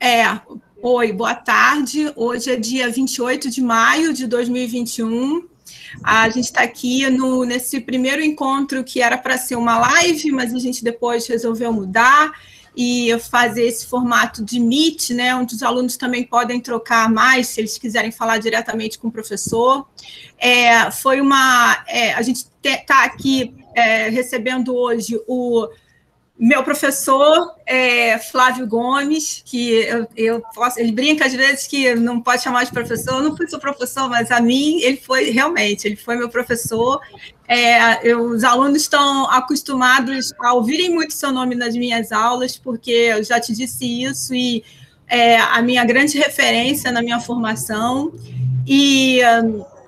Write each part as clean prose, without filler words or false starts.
É, oi, boa tarde. Hoje é dia 28 de maio de 2021. A gente está aqui nesse primeiro encontro que era para ser uma live, mas a gente depois resolveu mudar e fazer esse formato de Meet, né, onde os alunos também podem trocar mais, se eles quiserem falar diretamente com o professor. A gente está aqui recebendo hoje o meu professor Flávio Gomes, que ele brinca às vezes que não pode chamar de professor, eu não fui seu professor, mas a mim ele foi meu professor. Os alunos estão acostumados a ouvirem muito seu nome nas minhas aulas, porque eu já te disse isso, e a minha grande referência na minha formação, e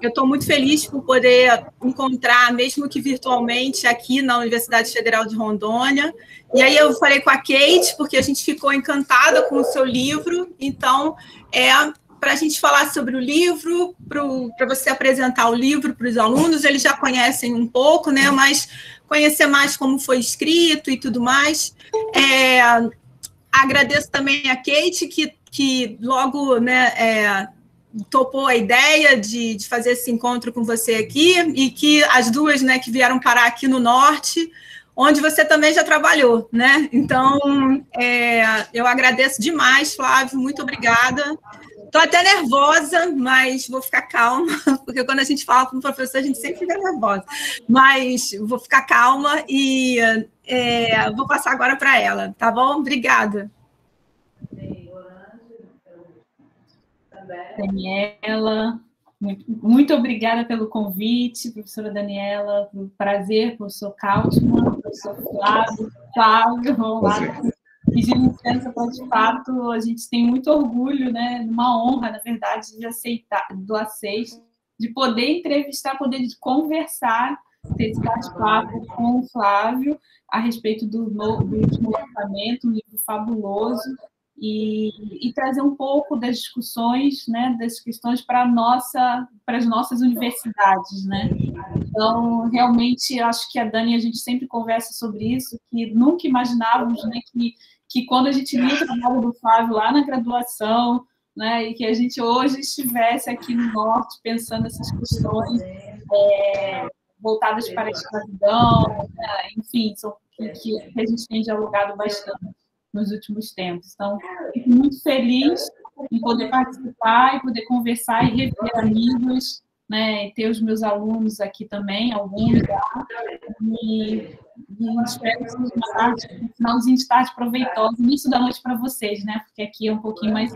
eu estou muito feliz por poder encontrar, mesmo que virtualmente, aqui na Universidade Federal de Rondônia. E aí eu falei com a Kate, porque a gente ficou encantada com o seu livro, então, para a gente falar sobre o livro, para você apresentar o livro para os alunos, eles já conhecem um pouco, né, mas conhecer mais como foi escrito e tudo mais. Agradeço também a Kate, que logo, né, topou a ideia de fazer esse encontro com você aqui, e que as duas, né, que vieram parar aqui no Norte, onde você também já trabalhou, né? Então, eu agradeço demais, Flávio, muito obrigada. Estou até nervosa, mas vou ficar calma, porque quando a gente fala com o professor, a gente sempre fica nervosa. Mas vou ficar calma e vou passar agora para ela, tá bom? Obrigada. Daniela, muito obrigada pelo convite, professora Daniela, por prazer, professor Kautzmann, professor Flávio, vamos lá, pedindo licença para, de fato, a gente tem muito orgulho, né, uma honra, na verdade, de aceitar, do A6, de poder entrevistar, poder conversar, ter esse bate-papo com o Flávio a respeito do último lançamento, um livro fabuloso, e trazer um pouco das discussões, né, das questões para as nossas universidades, né? Então, realmente, acho que a Dani, a gente sempre conversa sobre isso, que nunca imaginávamos, né, que quando a gente lia o trabalho do Flávio lá na graduação, né, e que a gente hoje estivesse aqui no Norte pensando essas questões voltadas para a escravidão, né, enfim, que a gente tem dialogado bastante nos últimos tempos. Então, fico muito feliz em poder participar e poder conversar e rever amigos, né, e ter os meus alunos aqui também, alguns já, e espero que seja uma tarde, um finalzinho de tarde proveitoso, início da noite para vocês, né, porque aqui é um pouquinho mais...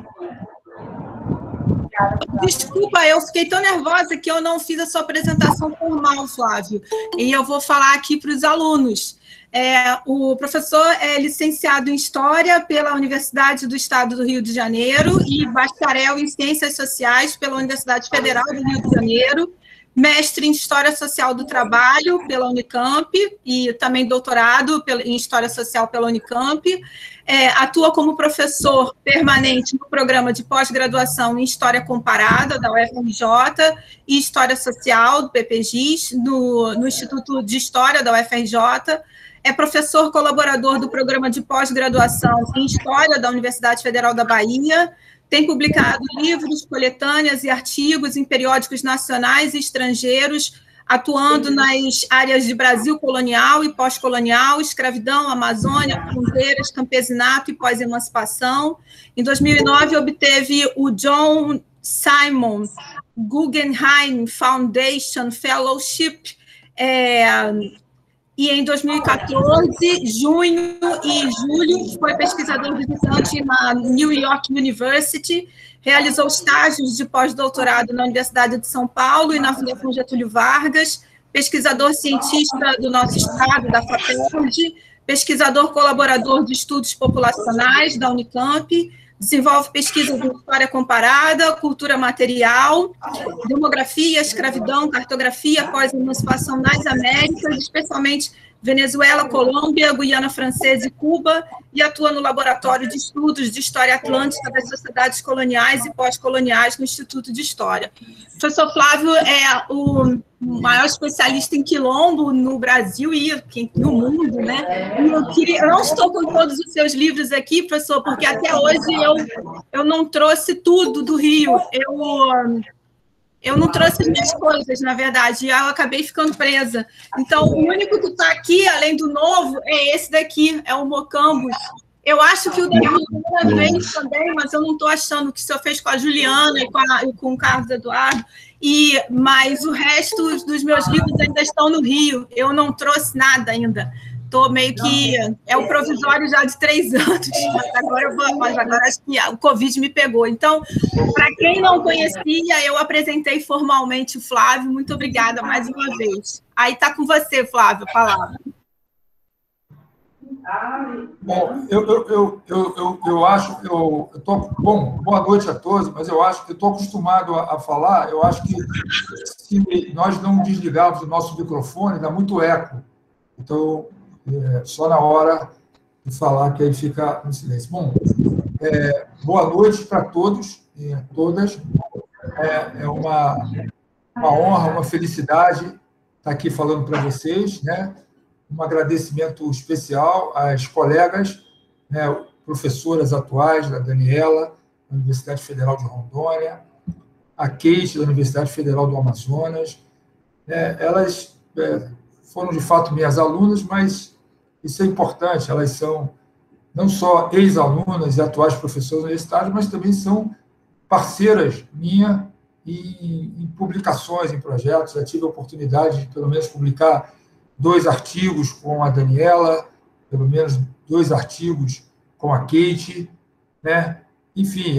Desculpa, eu fiquei tão nervosa que eu não fiz a sua apresentação formal, Flávio, e eu vou falar aqui para os alunos. O professor é licenciado em História pela Universidade do Estado do Rio de Janeiro e bacharel em Ciências Sociais pela Universidade Federal do Rio de Janeiro, mestre em História Social do Trabalho pela Unicamp e também doutorado em História Social pela Unicamp. Atua como professor permanente no programa de pós-graduação em História Comparada da UFRJ e História Social do PPGIS, no Instituto de História da UFRJ. É professor colaborador do programa de pós-graduação em História da Universidade Federal da Bahia, tem publicado livros, coletâneas e artigos em periódicos nacionais e estrangeiros, atuando nas áreas de Brasil colonial e pós-colonial, escravidão, Amazônia, fronteiras, campesinato e pós-emancipação. Em 2009, obteve o John Simon Guggenheim Foundation Fellowship, e em 2014, junho e julho, foi pesquisador visitante na New York University, realizou estágios de pós-doutorado na Universidade de São Paulo e na Fundação Getúlio Vargas, pesquisador cientista do nosso estado, da FAPERJ, pesquisador colaborador de estudos populacionais da Unicamp, desenvolve pesquisas em história comparada, cultura material, demografia, escravidão, cartografia, pós-emancipação nas Américas, especialmente Venezuela, Colômbia, Guiana Francesa e Cuba, e atua no Laboratório de Estudos de História Atlântica das Sociedades Coloniais e Pós-Coloniais no Instituto de História. O professor Flávio é o maior especialista em quilombo no Brasil e no mundo, né? Eu não estou com todos os seus livros aqui, professor, porque até hoje eu não trouxe tudo do Rio. Eu não trouxe as minhas coisas, na verdade, e eu acabei ficando presa. Então, o único que está aqui, além do novo, é esse daqui, é o Mocambos. Eu acho que o da Juliana vem também, mas eu não estou achando que o senhor fez com a Juliana e com o Carlos Eduardo. Mas o resto dos meus livros ainda estão no Rio. Eu não trouxe nada ainda. Estou meio que... É o provisório já de 3 anos, mas agora acho que o Covid me pegou. Então, para quem não conhecia, eu apresentei formalmente o Flávio. Muito obrigada mais uma vez. Aí está com você, Flávio, a palavra. Bom, eu acho... Bom, boa noite a todos, mas eu acho que eu estou acostumado a falar, eu acho que se nós não desligarmos o nosso microfone, dá muito eco. Então... só na hora de falar, que aí fica no silêncio. Bom, boa noite para todos e todas. É uma honra, uma felicidade estar aqui falando para vocês, né? Um agradecimento especial às colegas, né, professoras atuais, da Daniela, da Universidade Federal de Rondônia, a Kate, da Universidade Federal do Amazonas. Elas foram, de fato, minhas alunas, mas isso é importante, elas são não só ex-alunas e atuais professoras universitárias, mas também são parceiras minhas em publicações, em projetos. Já tive a oportunidade de, pelo menos, publicar 2 artigos com a Daniela, pelo menos 2 artigos com a Kate, né? Enfim,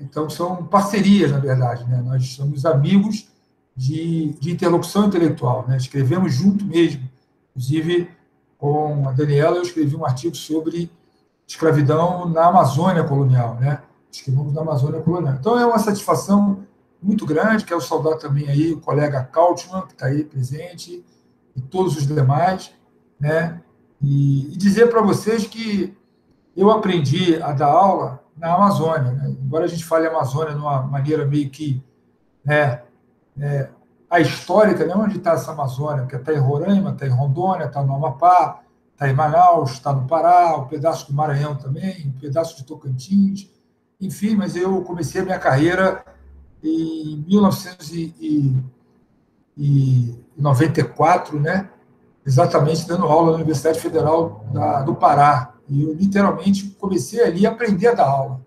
então são parcerias, na verdade, né? Nós somos amigos de interlocução intelectual, né? Escrevemos junto mesmo. Inclusive, com a Daniela, eu escrevi um artigo sobre escravidão na Amazônia colonial, né? Escrevemos na Amazônia colonial. Então, é uma satisfação muito grande. Quero saudar também aí o colega Kautzmann, que está aí presente, e todos os demais, né? E dizer para vocês que eu aprendi a dar aula na Amazônia, né? Embora a gente fale Amazônia de uma maneira meio que, né, a histórica, né, onde está essa Amazônia, que está em Roraima, está em Rondônia, está no Amapá, está em Manaus, está no Pará, um pedaço do Maranhão também, um pedaço de Tocantins, enfim, mas eu comecei a minha carreira em 1994, né, exatamente dando aula na Universidade Federal do Pará, e eu literalmente comecei ali a aprender a dar aula,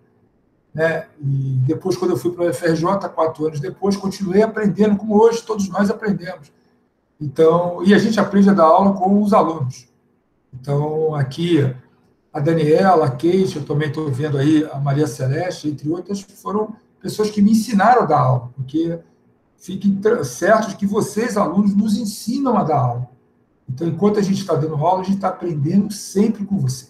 né? E depois, quando eu fui para o UFRJ, 4 anos depois, continuei aprendendo, como hoje todos nós aprendemos. Então, e a gente aprende a dar aula com os alunos. Então, aqui, a Daniela, a Kate, eu também estou vendo aí a Maria Celeste, entre outras, foram pessoas que me ensinaram a dar aula, porque fiquem certos que vocês, alunos, nos ensinam a dar aula. Então, enquanto a gente está dando aula, a gente está aprendendo sempre com vocês.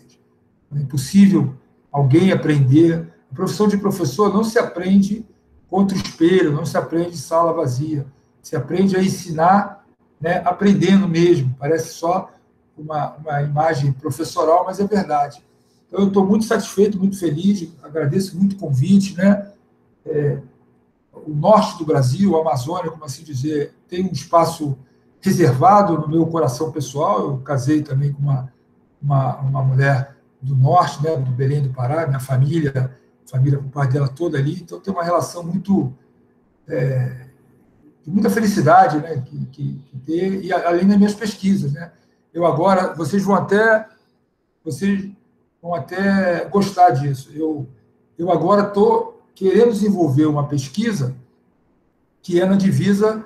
É impossível alguém aprender. A profissão de professor não se aprende contra o espelho, não se aprende em sala vazia. Se aprende a ensinar, né, aprendendo mesmo. Parece só uma imagem professoral, mas é verdade. Então, eu estou muito satisfeito, muito feliz, agradeço muito o convite, né? O norte do Brasil, a Amazônia, como assim dizer, tem um espaço reservado no meu coração pessoal. Eu casei também com uma mulher do norte, né, do Belém do Pará, minha família com o pai dela toda ali, então tem uma relação muito de muita felicidade, né, que ter, e além das minhas pesquisas, né. Eu agora, vocês vão até gostar disso. Eu agora estou querendo desenvolver uma pesquisa que é na divisa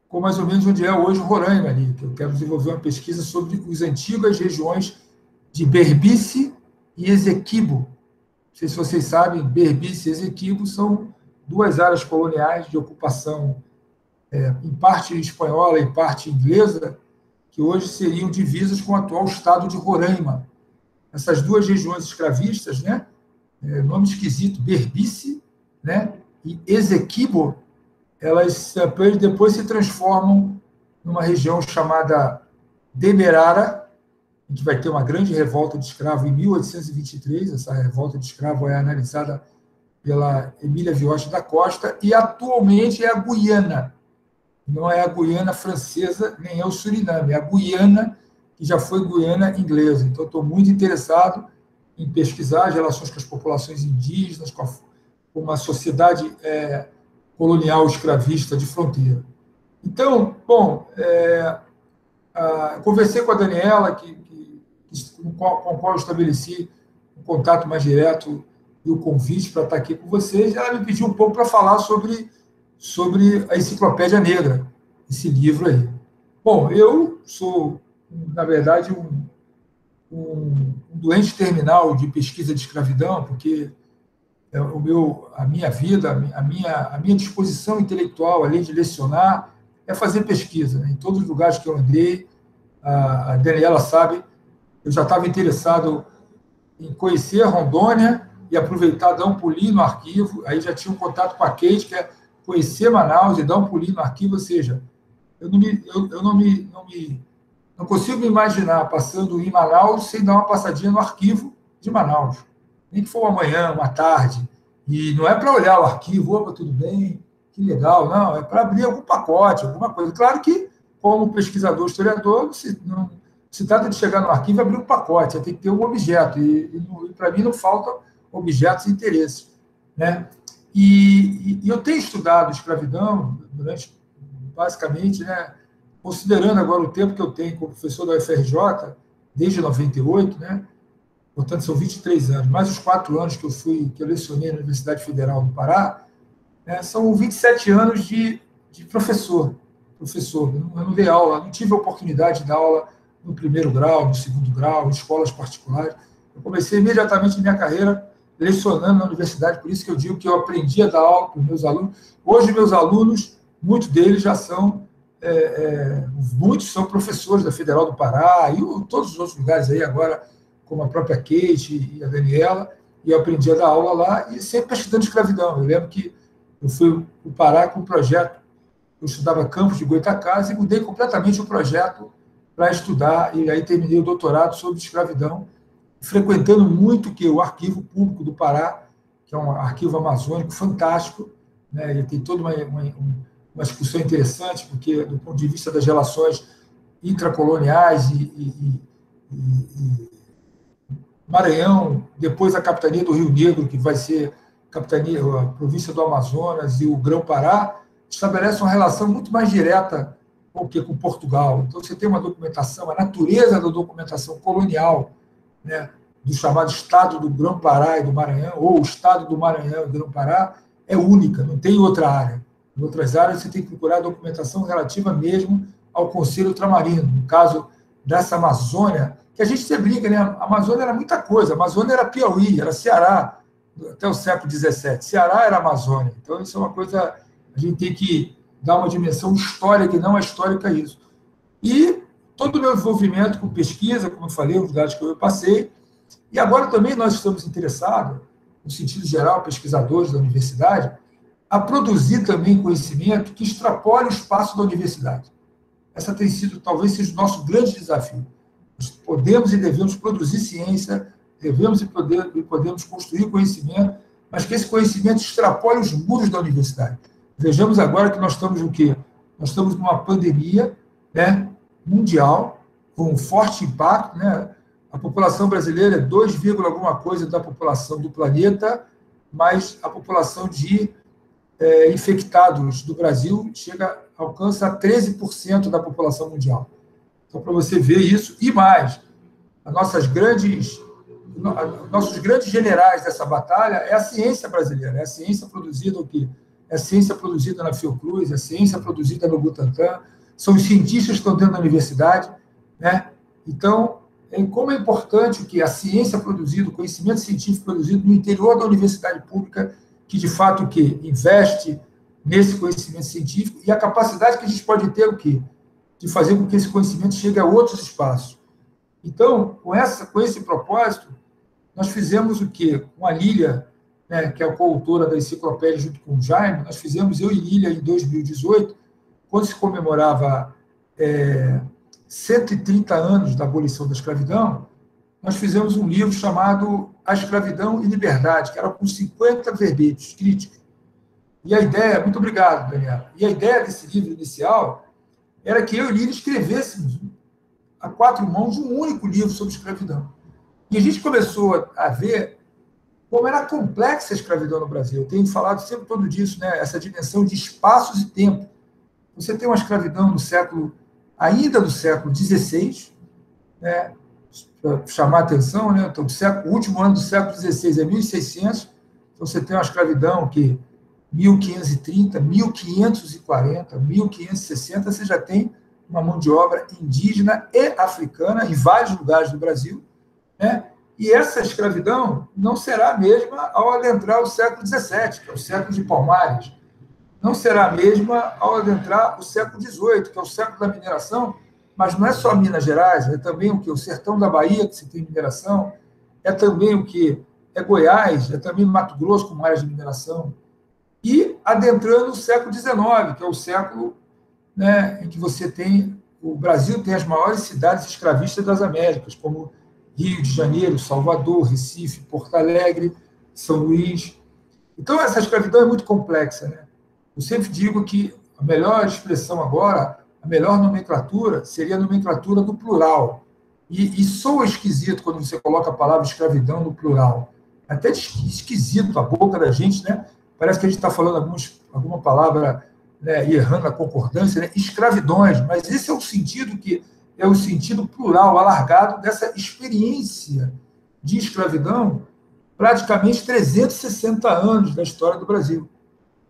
com mais ou menos onde é hoje Roraima ali, que eu quero desenvolver uma pesquisa sobre as antigas regiões de Berbice e Esequibo. Não sei se vocês sabem, Berbice e Esequibo são 2 áreas coloniais de ocupação, em parte espanhola e parte inglesa, que hoje seriam divisas com o atual estado de Roraima. Essas 2 regiões escravistas, né, nome esquisito, Berbice, né, e Esequibo, elas depois se transformam numa região chamada Demerara, em que vai ter uma grande revolta de escravos em 1823. Essa revolta de escravos é analisada pela Emília Vioche da Costa, e atualmente é a Guiana. Não é a Guiana francesa, nem é o Suriname, é a Guiana, que já foi Guiana inglesa. Então, estou muito interessado em pesquisar as relações com as populações indígenas, com uma sociedade colonial escravista de fronteira. Então, bom, conversei com a Daniela, com a qual eu estabeleci um contato mais direto e o convite para estar aqui com vocês. Ela me pediu um pouco para falar sobre a Enciclopédia Negra, esse livro aí. Bom, eu sou, na verdade, um doente terminal de pesquisa de escravidão, porque a minha vida, a minha disposição intelectual, além de lecionar, é fazer pesquisa, né? Em todos os lugares que eu andei, a Daniela sabe, eu já estava interessado em conhecer Rondônia e aproveitar, dar um pulinho no arquivo. Aí já tinha um contato com a Kate, que é conhecer Manaus e dar um pulinho no arquivo. Ou seja, eu não consigo me imaginar passando em Manaus sem dar uma passadinha no arquivo de Manaus. Nem que for uma manhã, uma tarde. E não é para olhar o arquivo, opa, tudo bem, que legal, não, é para abrir algum pacote, alguma coisa. Claro que, como pesquisador, historiador, não se trata de chegar no arquivo e abrir um pacote, tem que ter um objeto, e para mim não faltam objetos e interesses, né? E eu tenho estudado escravidão durante, basicamente, né, considerando agora o tempo que eu tenho como professor da UFRJ, desde 98, né? Portanto, são 23 anos, mais os 4 anos que eu lecionei na Universidade Federal do Pará, né, são 27 anos de professor. Eu não dei aula, não tive a oportunidade de dar aula no primeiro grau, no segundo grau, em escolas particulares. Eu comecei imediatamente minha carreira lecionando na universidade, por isso que eu digo que eu aprendi a dar aula para os meus alunos. Hoje, meus alunos, muitos deles já são, muitos são professores da Federal do Pará, e todos os outros lugares aí agora, como a própria Kate e a Daniela, e eu aprendi a dar aula lá, e sempre estudando escravidão. Eu lembro que eu fui para o Pará com um projeto, eu estudava Campos de Goytacazes e mudei completamente o projeto para estudar, e aí terminei o doutorado sobre escravidão, frequentando muito o Arquivo Público do Pará, que é um arquivo amazônico fantástico, né? Ele tem toda uma discussão interessante, porque, do ponto de vista das relações intracoloniais e Maranhão, depois a capitania do Rio Negro, que vai ser a província do Amazonas, e o Grão-Pará, estabelece uma relação muito mais direta com Portugal. Então, você tem uma documentação, a natureza da documentação colonial, né, do chamado Estado do Grão-Pará e do Maranhão, ou o Estado do Maranhão e do Grão-Pará, é única, não tem outra área. Em outras áreas, você tem que procurar documentação relativa mesmo ao Conselho Ultramarino. No caso dessa Amazônia, que a gente sempre brinca, né? A Amazônia era muita coisa. A Amazônia era Piauí, era Ceará, até o século XVII. Ceará era Amazônia. Então, isso é uma coisa, a gente tem que dar uma dimensão histórica, e não é histórica isso. E todo o meu envolvimento com pesquisa, como eu falei, os lugares que eu passei, e agora também nós estamos interessados, no sentido geral, pesquisadores da universidade, a produzir também conhecimento que extrapole o espaço da universidade. Essa tem sido, talvez, seja o nosso grande desafio. Nós podemos e devemos produzir ciência, devemos e podemos construir conhecimento, mas que esse conhecimento extrapole os muros da universidade. Vejamos agora que nós estamos no quê? Nós estamos numa pandemia, né, mundial, com um forte impacto, né? A população brasileira é 2, alguma coisa da população do planeta, mas a população de infectados do Brasil alcança 13% da população mundial. Então, para você ver isso, e mais, nossos grandes generais dessa batalha é a ciência brasileira, é a ciência produzida o quê? É a ciência produzida na Fiocruz, é a ciência produzida no Butantan, são os cientistas que estão dentro da universidade, né? Então, como é importante que a ciência produzida, o conhecimento científico produzido no interior da universidade pública, que, de fato, investe nesse conhecimento científico, e a capacidade que a gente pode ter, de fazer com que esse conhecimento chegue a outros espaços. Então, com esse propósito, nós fizemos com a Lília, né, que é a coautora da enciclopédia, junto com o Jaime, nós fizemos, eu e Lília, em 2018, quando se comemorava 130 anos da abolição da escravidão, nós fizemos um livro chamado A Escravidão e Liberdade, que era com 50 verbetes críticos. E a ideia, muito obrigado, Daniela, e a ideia desse livro inicial era que eu e Lília escrevêssemos a 4 mãos um único livro sobre escravidão. E a gente começou a ver como era complexa a escravidão no Brasil. Eu tenho falado sempre todo disso, né? Essa dimensão de espaços e tempo. Você tem uma escravidão ainda do século XVI, né? Para chamar a atenção, né? Então, o último ano do século XVI é 1600, então você tem uma escravidão que 1530, 1540, 1560, você já tem uma mão de obra indígena e africana em vários lugares do Brasil, né? E essa escravidão não será a mesma ao adentrar o século XVII, que é o século de Palmares. Não será a mesma ao adentrar o século XVIII, que é o século da mineração, mas não é só Minas Gerais, é também o que? O sertão da Bahia, que se tem mineração, é também o que? É Goiás, é também Mato Grosso, com áreas de mineração. E adentrando o século XIX, que é o século, né, em que o Brasil tem as maiores cidades escravistas das Américas, como Rio de Janeiro, Salvador, Recife, Porto Alegre, São Luís. Então, essa escravidão é muito complexa, né? Eu sempre digo que a melhor expressão agora, a melhor nomenclatura, seria a nomenclatura do plural. E soa esquisito quando você coloca a palavra escravidão no plural. Até esquisito a boca da gente, né? Parece que a gente está falando alguma palavra, né, errando a concordância, né? Escravidões, mas esse é o sentido que é o sentido plural, alargado dessa experiência de escravidão, praticamente 360 anos da história do Brasil.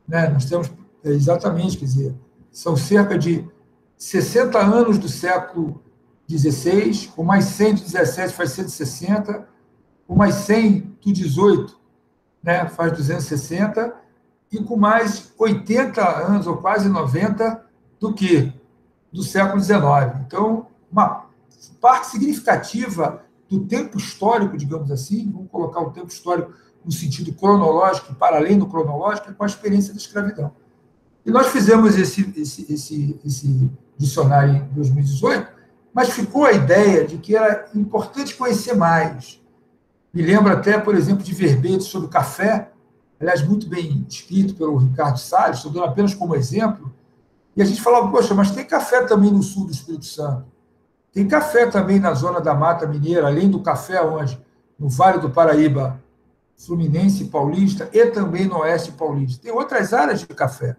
Né? Nós temos, exatamente, quer dizer, são cerca de 60 anos do século XVI, com mais 100 do XVII faz 160, com mais 100 do XVIII, né, faz 260, e com mais 80 anos, ou quase 90, do século XIX. Então, uma parte significativa do tempo histórico, digamos assim, vamos colocar o tempo histórico no sentido cronológico, para além do cronológico, é com a experiência da escravidão. E nós fizemos esse dicionário em 2018, mas ficou a ideia de que era importante conhecer mais. Me lembro até, por exemplo, de verbetes sobre café, aliás, muito bem escrito pelo Ricardo Salles, estou dando apenas como exemplo, e a gente falava, poxa, mas tem café também no sul do Espírito Santo. Tem café também na zona da Mata Mineira, além do café onde? No Vale do Paraíba, Fluminense Paulista, e também no Oeste Paulista. Tem outras áreas de café.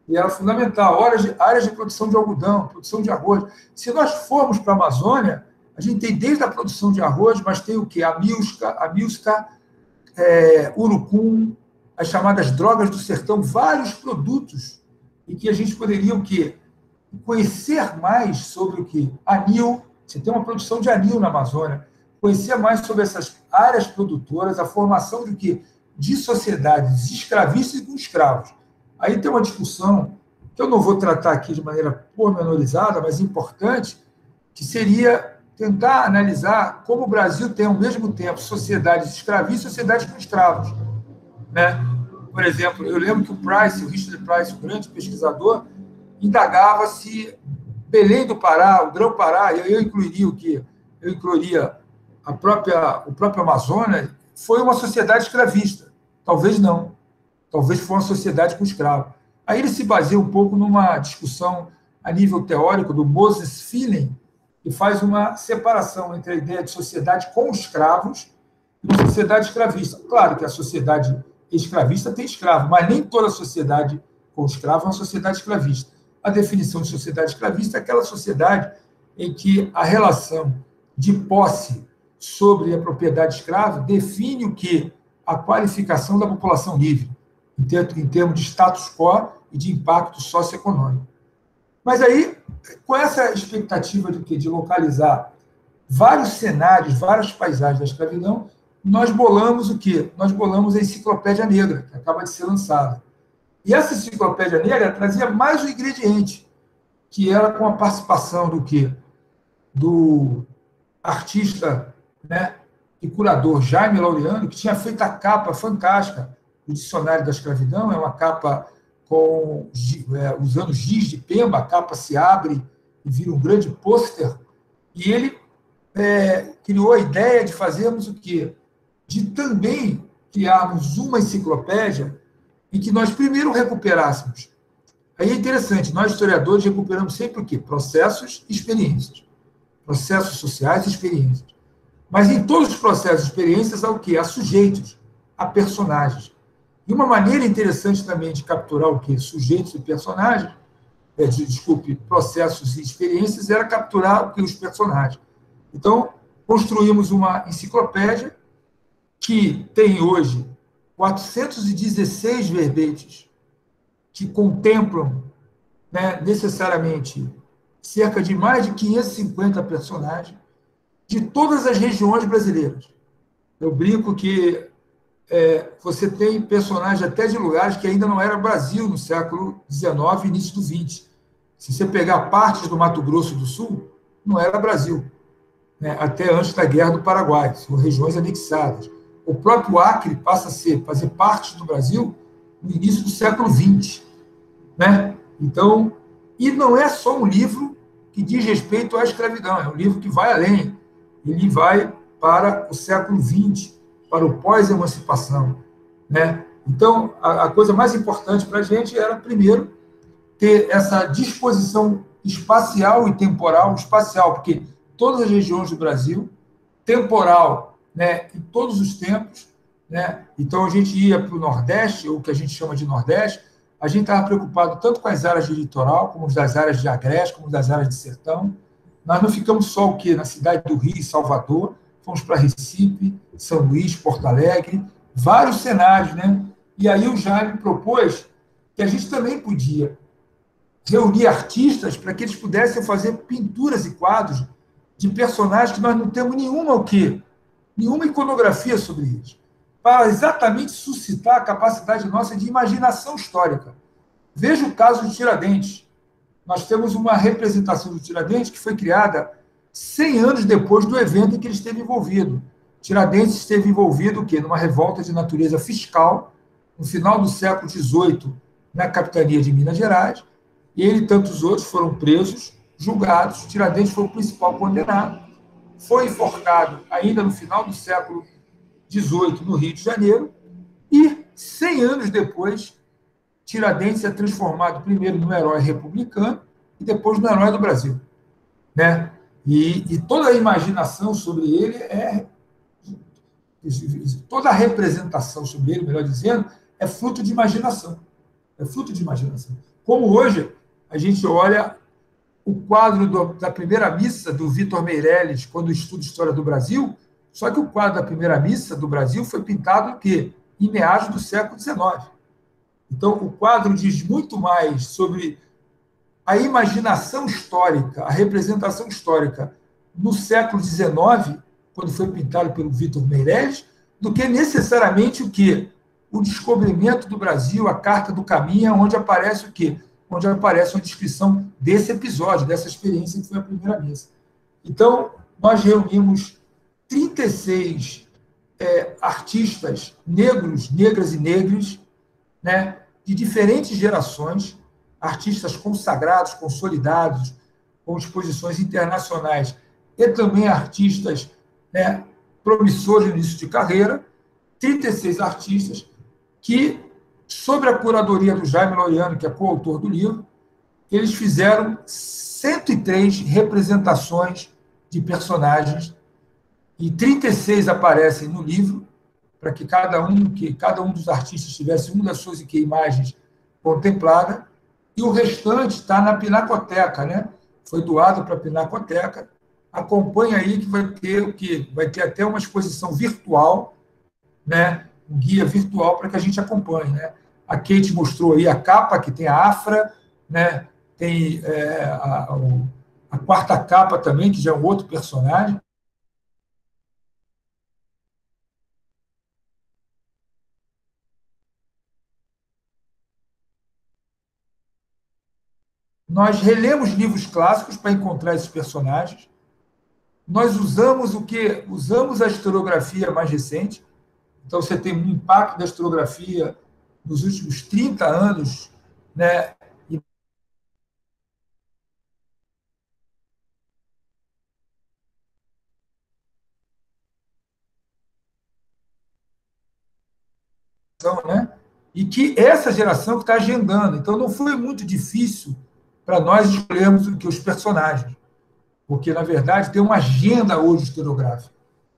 E era fundamental, áreas de produção de algodão, produção de arroz. Se nós formos para a Amazônia, a gente tem desde a produção de arroz, mas tem o quê? A milsca, urucum, as chamadas drogas do sertão, vários produtos, e que a gente poderia o quê? Conhecer mais sobre o quê? Anil, você tem uma produção de anil na Amazônia, conhecer mais sobre essas áreas produtoras, a formação de quê? De sociedades escravistas e com escravos. Aí tem uma discussão, que eu não vou tratar aqui de maneira pormenorizada, mas importante, que seria tentar analisar como o Brasil tem, ao mesmo tempo, sociedades escravistas e sociedades com escravos. Né? Por exemplo, eu lembro que o Richard Price, o grande pesquisador, indagava se Belém do Pará, o Grão-Pará, eu incluiria o quê? Eu incluiria o próprio Amazonas, foi uma sociedade escravista. Talvez não. Talvez foi uma sociedade com escravo. Aí ele se baseia um pouco numa discussão a nível teórico do Moses Feeling, que faz uma separação entre a ideia de sociedade com escravos e uma sociedade escravista. Claro que a sociedade escravista tem escravo, mas nem toda sociedade com escravo é uma sociedade escravista. A definição de sociedade escravista é aquela sociedade em que a relação de posse sobre a propriedade escrava define o que? A qualificação da população livre, em termos de status quo e de impacto socioeconômico. Mas aí, com essa expectativa de quê? De localizar vários cenários, várias paisagens da escravidão, nós bolamos o quê? Nós bolamos a Enciclopédia Negra, que acaba de ser lançada. E essa Enciclopédia Negra trazia mais um ingrediente, que era com a participação do quê? Do artista, né, e curador Jaime Laureano, que tinha feito a capa fantástica do Dicionário da Escravidão, é uma capa usando giz de pemba, a capa se abre e vira um grande pôster E ele criou a ideia de fazermos o quê? De também criarmos uma enciclopédia em que nós primeiro recuperássemos. Aí é interessante, nós historiadores recuperamos sempre o quê? Processos e experiências. Processos sociais e experiências. Mas em todos os processos e experiências há o quê? Há sujeitos, há personagens. E uma maneira interessante também de capturar o quê? Sujeitos e personagens, processos e experiências, era capturar o quê? Os personagens. Então, construímos uma enciclopédia que tem hoje 416 verbetes que contemplam, né, necessariamente cerca de mais de 550 personagens de todas as regiões brasileiras. Eu brinco que você tem personagens até de lugares que ainda não era Brasil no século XIX e início do XX. Se você pegar partes do Mato Grosso do Sul, não era Brasil, né, até antes da Guerra do Paraguai, são regiões anexadas. O próprio Acre passa a fazer parte do Brasil no início do século XX. Né? Então, e não é só um livro que diz respeito à escravidão, é um livro que vai além. Ele vai para o século XX, para o pós-emancipação. Né? Então, a coisa mais importante para a gente era, primeiro, ter essa disposição espacial e temporal, espacial, porque todas as regiões do Brasil, temporal, né, em todos os tempos, né? Então a gente ia para o Nordeste, ou o que a gente chama de Nordeste, a gente estava preocupado tanto com as áreas de litoral, como das áreas de agreste, como das áreas de sertão. Nós não ficamos só o quê? Na cidade do Rio e Salvador, fomos para Recife, São Luís, Porto Alegre, vários cenários, né? E aí o Jaime propôs que a gente também podia reunir artistas para que eles pudessem fazer pinturas e quadros de personagens que nós não temos nenhuma o quê? Nenhuma iconografia sobre eles, para exatamente suscitar a capacidade nossa de imaginação histórica. Veja o caso de Tiradentes. Nós temos uma representação do Tiradentes que foi criada 100 anos depois do evento em que ele esteve envolvido. Tiradentes esteve envolvido o quê? Numa revolta de natureza fiscal, no final do século XVIII, na capitania de Minas Gerais. Ele e tantos outros foram presos, julgados. Tiradentes foi o principal condenado. Foi enforcado ainda no final do século XVIII, no Rio de Janeiro. E, 100 anos depois, Tiradentes é transformado primeiro no herói republicano e depois no herói do Brasil. Né? E toda a imaginação sobre ele toda a representação sobre ele, melhor dizendo, é fruto de imaginação. É fruto de imaginação. Como hoje a gente olha o quadro da primeira missa do Vitor Meirelles, quando estuda História do Brasil, só que o quadro da primeira missa do Brasil foi pintado o quê? Em meados do século XIX. Então, o quadro diz muito mais sobre a imaginação histórica, a representação histórica no século XIX, quando foi pintado pelo Vitor Meirelles, do que necessariamente o quê? O descobrimento do Brasil, a Carta do Caminho, onde aparece o quê? Onde aparece uma descrição desse episódio, dessa experiência que foi a primeira missa. Então, nós reunimos 36 artistas negros, negras e negros, né, de diferentes gerações, artistas consagrados, consolidados, com exposições internacionais, e também artistas, né, promissores no início de carreira, 36 artistas que, sob a curadoria do Jaime Laureano, que é coautor do livro, eles fizeram 103 representações de personagens, e 36 aparecem no livro, para que cada um dos artistas tivesse uma das suas imagens contemplada, e o restante está na Pinacoteca, né? Foi doado para a Pinacoteca. Acompanha aí que vai ter até uma exposição virtual, né? Um guia virtual para que a gente acompanhe, né? A Kate mostrou aí a capa, que tem a Afra, né? Tem a quarta capa também, que já é um outro personagem. Nós relemos livros clássicos para encontrar esses personagens. Nós usamos o quê? Usamos a historiografia mais recente. Então, você tem um impacto da historiografia nos últimos 30 anos, né? E né? E que essa geração que está agendando. Então, não foi muito difícil para nós escolhermos os personagens, porque, na verdade, tem uma agenda hoje historiográfica.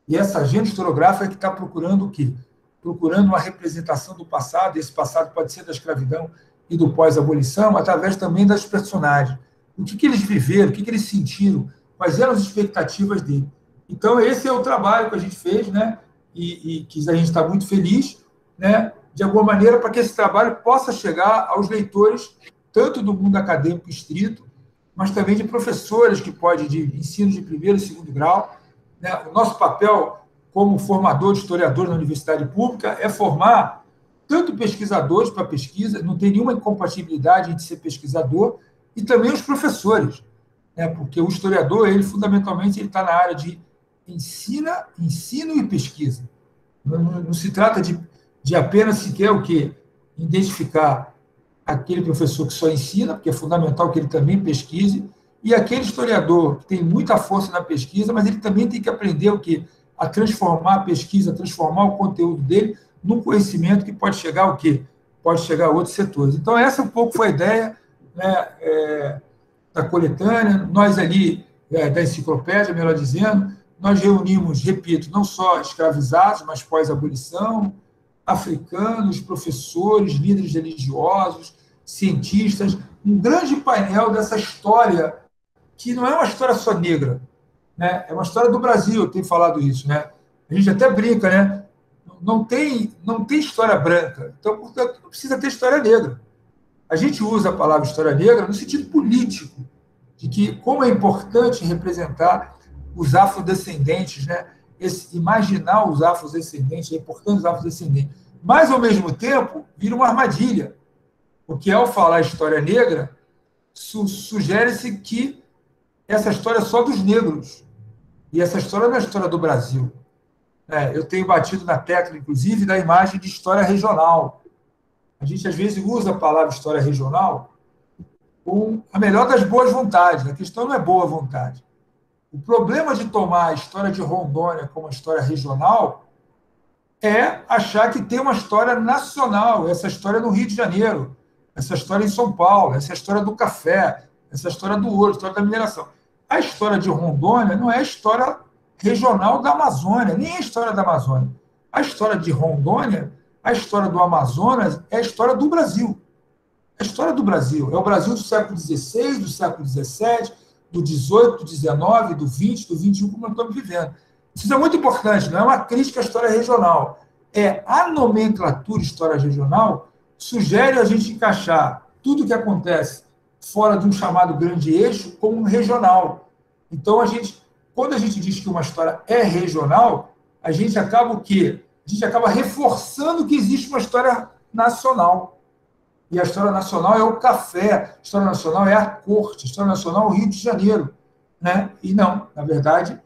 E essa agenda historiográfica é que está procurando o quê? Procurando uma representação do passado, e esse passado pode ser da escravidão e do pós-abolição, através também das personagens. O que eles viveram, o que eles sentiram, quais eram as expectativas dele. Então, esse é o trabalho que a gente fez, né? E que a gente está muito feliz, né? De alguma maneira, para que esse trabalho possa chegar aos leitores, tanto do mundo acadêmico estrito, mas também de professores que podem de ensino de primeiro e segundo grau. Né? O nosso papel como formador de historiadores na universidade pública é formar tanto pesquisadores para pesquisa, não tem nenhuma incompatibilidade entre ser pesquisador, e também os professores, né? Porque o historiador, ele fundamentalmente, ele está na área de ensino e pesquisa. Não se trata de apenas sequer o quê? Identificar aquele professor que só ensina, porque é fundamental que ele também pesquise, e aquele historiador que tem muita força na pesquisa, mas ele também tem que aprender o quê? A transformar a pesquisa, a transformar o conteúdo dele num conhecimento que pode chegar ao quê? Pode chegar a outros setores. Então, essa um pouco foi a ideia, né, da coletânea. Nós ali, da enciclopédia, melhor dizendo, nós reunimos, repito, não só escravizados, mas pós-abolição, africanos, professores, líderes religiosos, cientistas, um grande painel dessa história, que não é uma história só negra, né? É uma história do Brasil, eu tenho falado isso, né? A gente até brinca, né? Não tem história branca, então, portanto, não precisa ter história negra. A gente usa a palavra história negra no sentido político, de que como é importante representar os afrodescendentes, né? Imaginar os afrodescendentes, é importante os afrodescendentes. Mas, ao mesmo tempo, vira uma armadilha, porque, ao falar história negra, sugere-se que essa história é só dos negros, e essa história não é a história do Brasil. Eu tenho batido na tecla, inclusive, da imagem de história regional. A gente, às vezes, usa a palavra história regional com a melhor das boas vontades. A questão não é boa vontade. O problema de tomar a história de Rondônia como uma história regional é achar que tem uma história nacional, essa história no Rio de Janeiro, essa história em São Paulo, essa história do café, essa história do ouro, a história da mineração. A história de Rondônia não é a história regional da Amazônia, nem a história da Amazônia. A história de Rondônia, a história do Amazonas, é a história do Brasil. É a história do Brasil. É o Brasil do século XVI, do século XVII, do XVIII, do XIX, do XX, do XXI, como nós estamos vivendo. Isso é muito importante, não é uma crítica à história regional. A nomenclatura história regional sugere a gente encaixar tudo o que acontece fora de um chamado grande eixo como um regional. Então, quando a gente diz que uma história é regional, a gente acaba o quê? A gente acaba reforçando que existe uma história nacional. E a história nacional é o café, a história nacional é a corte, a história nacional é o Rio de Janeiro. Né? E não, na verdade,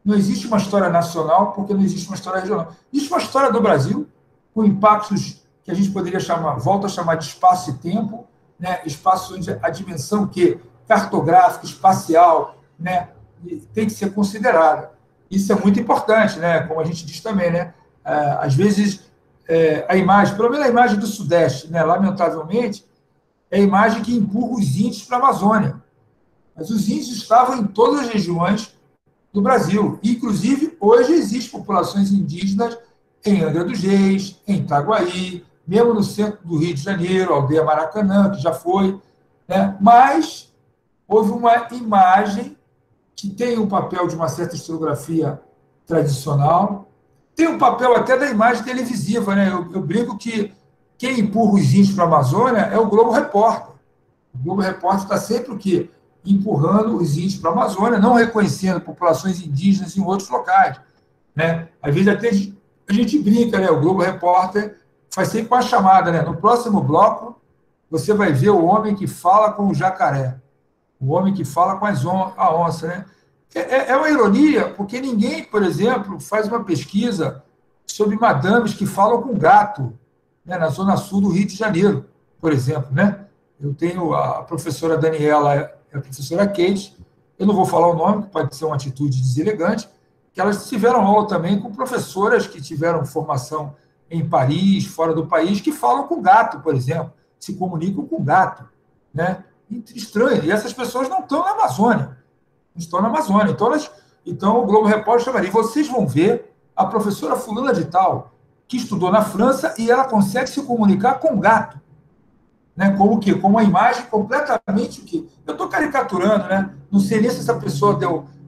não existe uma história nacional porque não existe uma história regional. Existe uma história do Brasil, com impactos que a gente poderia volta a chamar de espaço e tempo, né? Espaço onde a dimensão cartográfica, espacial, né? Tem que ser considerada. Isso é muito importante, né? Como a gente diz também, né? Às vezes, a imagem, pelo menos a imagem do Sudeste, né? Lamentavelmente, é a imagem que empurra os índios para a Amazônia. Mas os índios estavam em todas as regiões do Brasil. Inclusive, hoje existem populações indígenas em Angra dos Reis, em Itaguaí, mesmo no centro do Rio de Janeiro, a aldeia Maracanã, que já foi. Né? Mas houve uma imagem que tem um papel de uma certa historiografia tradicional, tem um papel até da imagem televisiva. Né? Eu brinco que quem empurra os índios para a Amazônia é o Globo Repórter. O Globo Repórter está sempre o quê? Empurrando os índios para a Amazônia, não reconhecendo populações indígenas em outros locais. Né? Às vezes até a gente brinca, né? O Globo Repórter faz sempre com a chamada, né? No próximo bloco, você vai ver o homem que fala com o jacaré, o homem que fala com a onça. Né? É uma ironia, porque ninguém, por exemplo, faz uma pesquisa sobre madames que falam com gato, né? Na zona sul do Rio de Janeiro, por exemplo. Né? Eu tenho a professora Daniela, a professora Kate, eu não vou falar o nome, pode ser uma atitude deselegante, que elas tiveram aula também com professoras que tiveram formação em Paris, fora do país, que falam com gato, por exemplo, se comunicam com gato, né? Estranho. E essas pessoas não estão na Amazônia. Não estão na Amazônia. Então o Globo Repórter chamaria. E vocês vão ver a professora fulana de tal, que estudou na França, e ela consegue se comunicar com gato. Né? Como o quê? Com uma imagem completamente o quê? Eu estou caricaturando, né? Não sei nem se essa pessoa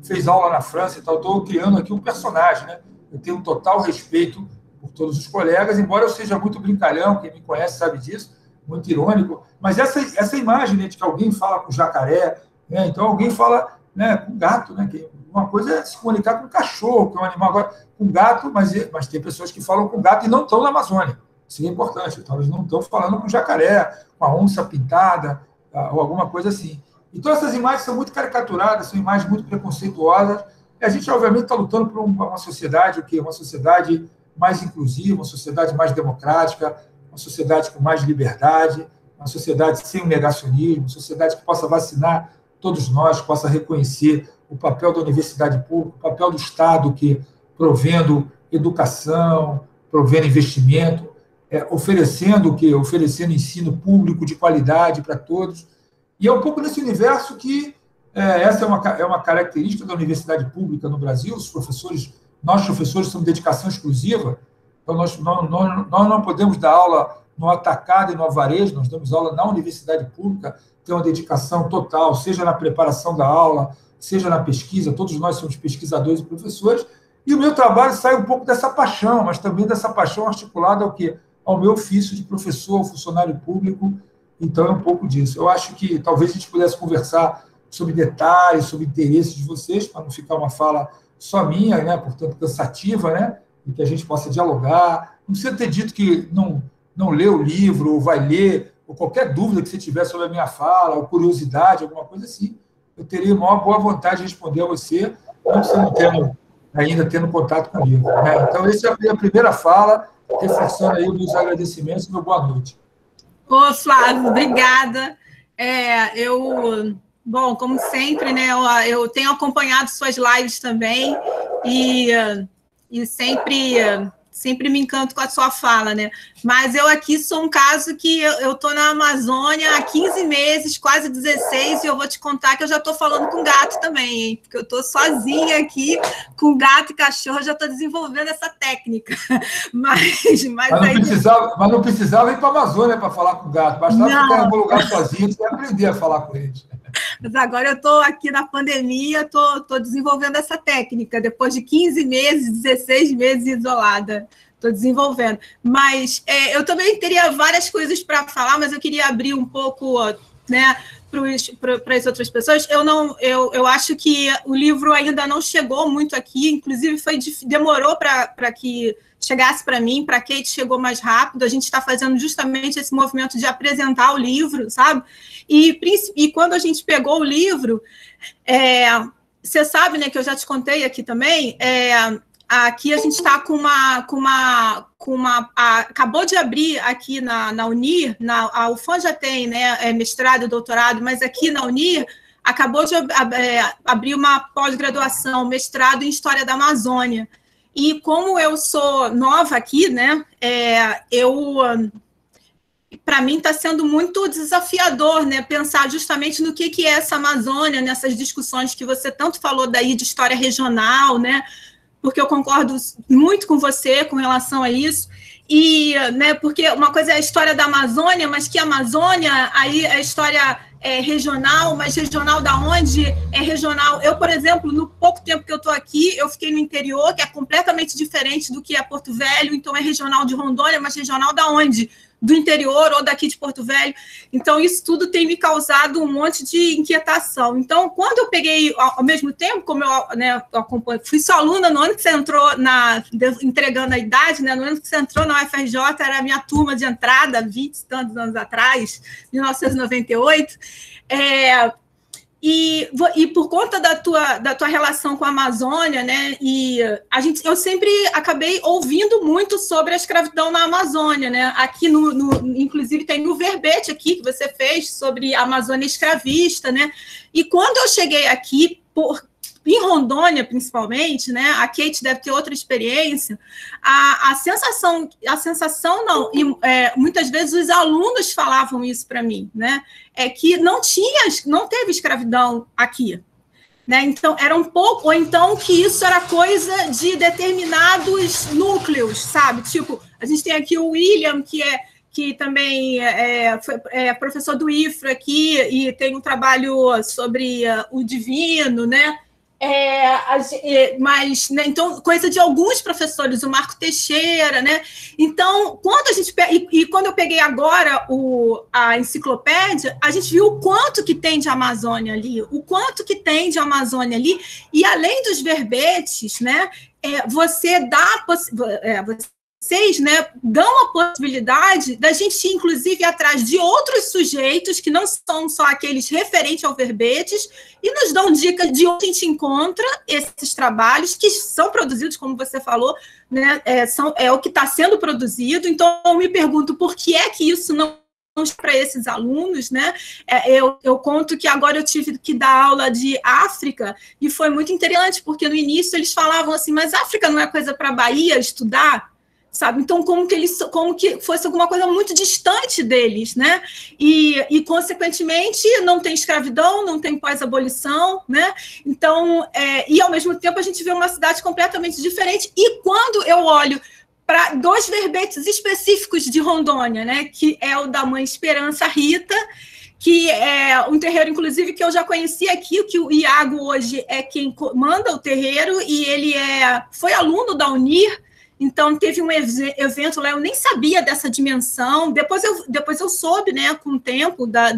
fez aula na França e tal. Estou criando aqui um personagem, né? Eu tenho um total respeito por todos os colegas, embora eu seja muito brincalhão, quem me conhece sabe disso, muito irônico, mas essa imagem, né, de que alguém fala com jacaré, né? Então alguém fala, né, com gato, né? Que uma coisa é se comunicar com cachorro, que é um animal, agora com gato, mas tem pessoas que falam com gato e não estão na Amazônia. Isso é importante. Então, eles não estão falando com jacaré, com a onça pintada, ou alguma coisa assim. Então, essas imagens são muito caricaturadas, são imagens muito preconceituosas. E a gente, obviamente, está lutando por uma sociedade, uma sociedade mais inclusiva, uma sociedade mais democrática, uma sociedade com mais liberdade, uma sociedade sem o negacionismo, uma sociedade que possa vacinar todos nós, que possa reconhecer o papel da universidade pública, o papel do Estado, que provendo educação, provendo investimento, oferecendo ensino público de qualidade para todos. E é um pouco nesse universo que essa é uma característica da universidade pública no Brasil. Nós professores somos dedicação exclusiva, então nós não podemos dar aula no atacado e no varejo, nós damos aula na universidade pública, tem uma dedicação total, seja na preparação da aula, seja na pesquisa, todos nós somos pesquisadores e professores, e o meu trabalho sai um pouco dessa paixão, mas também dessa paixão articulada ao quê? Ao meu ofício de professor, funcionário público. Então, é um pouco disso. Eu acho que talvez a gente pudesse conversar sobre detalhes, sobre interesses de vocês, para não ficar uma fala só minha, né? Portanto, cansativa, né? E que a gente possa dialogar. Não precisa ter dito que não lê o livro, ou vai ler, ou qualquer dúvida que você tiver sobre a minha fala, ou curiosidade, alguma coisa assim, eu teria a maior boa vontade de responder a você, não você não ainda tendo contato comigo. Né? Então, essa é a minha primeira fala, reforçando aí os meus agradecimentos e meu boa noite. Ô, Flávio, obrigada. Bom, como sempre, né, eu tenho acompanhado suas lives também e sempre me encanto com a sua fala, né? Mas eu aqui sou um caso que eu estou na Amazônia há 15 meses, quase 16, e eu vou te contar que eu já estou falando com gato também, hein? Porque eu estou sozinha aqui, com gato e cachorro, já estou desenvolvendo essa técnica. Mas não precisava ir para a Amazônia para falar com gato, bastava ficar em algum lugar sozinho e aprender a falar com eles. Mas agora eu estou aqui na pandemia, estou desenvolvendo essa técnica, depois de 15 meses, 16 meses isolada, estou desenvolvendo. Mas eu também teria várias coisas para falar, mas eu queria abrir um pouco, né, para as outras pessoas. Eu acho que o livro ainda não chegou muito aqui, inclusive demorou para que chegasse para mim, para a Kate chegou mais rápido. A gente está fazendo justamente esse movimento de apresentar o livro, sabe? E quando a gente pegou o livro, você sabe, né, que eu já te contei aqui também, aqui a gente está acabou de abrir aqui na Unir, a UFAM já tem, né, mestrado e doutorado, mas aqui na Unir acabou de abrir uma pós-graduação, mestrado em História da Amazônia. E como eu sou nova aqui, né, para mim está sendo muito desafiador, né, pensar justamente no que é essa Amazônia, nessas discussões que você tanto falou daí de história regional, né, porque eu concordo muito com você com relação a isso, e, né, porque uma coisa é a história da Amazônia, mas que a Amazônia, aí é história regional, mas regional da onde? É regional. Eu, por exemplo, no pouco tempo que eu estou aqui, eu fiquei no interior, que é completamente diferente do que é Porto Velho, então é regional de Rondônia, mas regional da onde? Do interior ou daqui de Porto Velho. Então, isso tudo tem me causado um monte de inquietação. Então, quando eu peguei, ao mesmo tempo, como eu, né, fui sua aluna no ano que você entrou, entregando a idade, né, no ano que você entrou na UFRJ, era a minha turma de entrada, 20 e tantos anos atrás, 1998, e por conta da tua relação com a Amazônia, né, eu sempre acabei ouvindo muito sobre a escravidão na Amazônia, né, aqui inclusive tem um verbete aqui que você fez sobre a Amazônia escravista, né, e quando eu cheguei aqui, em Rondônia, principalmente, né? A Kate deve ter outra experiência. A sensação não, e, muitas vezes os alunos falavam isso para mim, né? É que não teve escravidão aqui. Né? Então, era um pouco, ou então que isso era coisa de determinados núcleos, sabe? Tipo, a gente tem aqui o William, que também é professor do IFRA aqui, e tem um trabalho sobre o divino, né? Mas, né, então, coisa de alguns professores, o Marco Teixeira, né? Então, quando a gente quando eu peguei agora a enciclopédia, a gente viu o quanto que tem de Amazônia ali, e além dos verbetes, né? Vocês, né, dão a possibilidade da gente, inclusive, ir atrás de outros sujeitos que não são só aqueles referentes ao verbetes e nos dão dicas de onde a gente encontra esses trabalhos que são produzidos, como você falou, né, é o que está sendo produzido. Então, eu me pergunto por que é que isso não para esses alunos, né? Eu conto que agora eu tive que dar aula de África e foi muito interessante, porque no início eles falavam assim, mas África não é coisa para a Bahia estudar? Sabe? Então, como que fosse alguma coisa muito distante deles, né? E consequentemente, não tem escravidão, não tem pós-abolição, né? Então, e ao mesmo tempo a gente vê uma cidade completamente diferente. E quando eu olho para 2 verbetes específicos de Rondônia, né? Que é o da Mãe Esperança Rita, que é um terreiro, inclusive, que eu já conheci aqui, que o Iago hoje é quem manda o terreiro, e ele foi aluno da UNIR. Então, teve um evento lá, eu nem sabia dessa dimensão, depois eu soube, né, com o tempo, da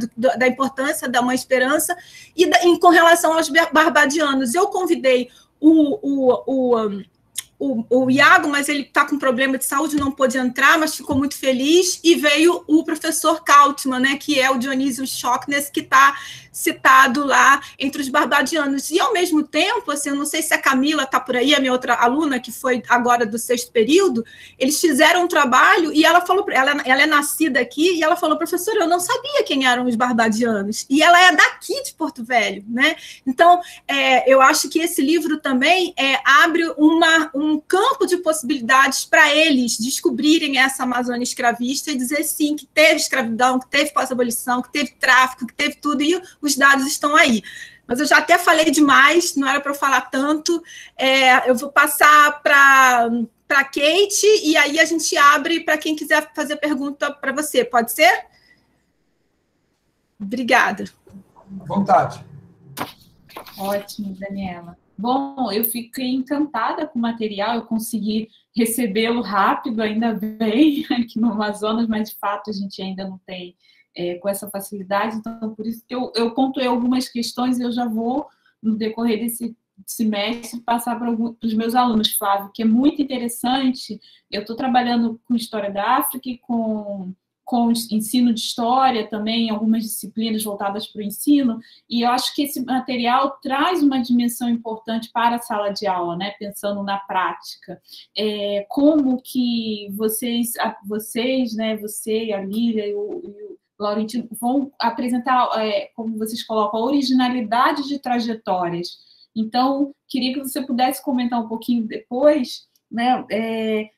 importância da Mãe Esperança, e com relação aos barbadianos. Eu convidei o Iago, mas ele está com problema de saúde, não pôde entrar, mas ficou muito feliz, e veio o professor Kautmann, né, que é o Dionísio Schockness, que está citado lá entre os barbadianos. E, ao mesmo tempo, assim, eu não sei se a Camila está por aí, a minha outra aluna, que foi agora do 6º período, eles fizeram um trabalho, e ela falou, ela é nascida aqui, e ela falou, professora, eu não sabia quem eram os barbadianos, e ela é daqui de Porto Velho, né? Então, eu acho que esse livro também abre um campo de possibilidades para eles descobrirem essa Amazônia escravista e dizer, sim, que teve escravidão, que teve pós-abolição, que teve tráfico, que teve tudo, e os dados estão aí. Mas eu já até falei demais, não era para eu falar tanto. Eu vou passar para Kate, e aí a gente abre para quem quiser fazer pergunta para você. Pode ser? Obrigada. À vontade. Ótimo, Daniela. Bom, eu fiquei encantada com o material, eu consegui recebê-lo rápido, ainda bem, aqui no Amazonas, mas de fato a gente ainda não tem com essa facilidade, então por isso que eu pontuei algumas questões e eu já vou, no decorrer desse semestre, passar para os meus alunos, Flávio, que é muito interessante. Eu estou trabalhando com História da África e com ensino de História também, algumas disciplinas voltadas para o ensino, e eu acho que esse material traz uma dimensão importante para a sala de aula, né? Pensando na prática. Como que vocês, né, você, a Lília e o Laurentino, vão apresentar, como vocês colocam, a originalidade de trajetórias. Então, queria que você pudesse comentar um pouquinho depois, né,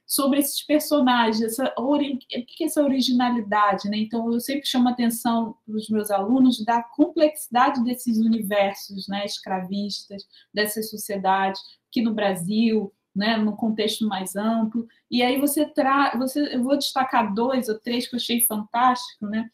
sobre esses personagens, o que é essa originalidade, né? Então, eu sempre chamo a atenção dos meus alunos da complexidade desses universos, né, escravistas, dessas sociedades, aqui no Brasil, né, no contexto mais amplo. E aí eu vou destacar 2 ou 3 que eu achei fantástico, né?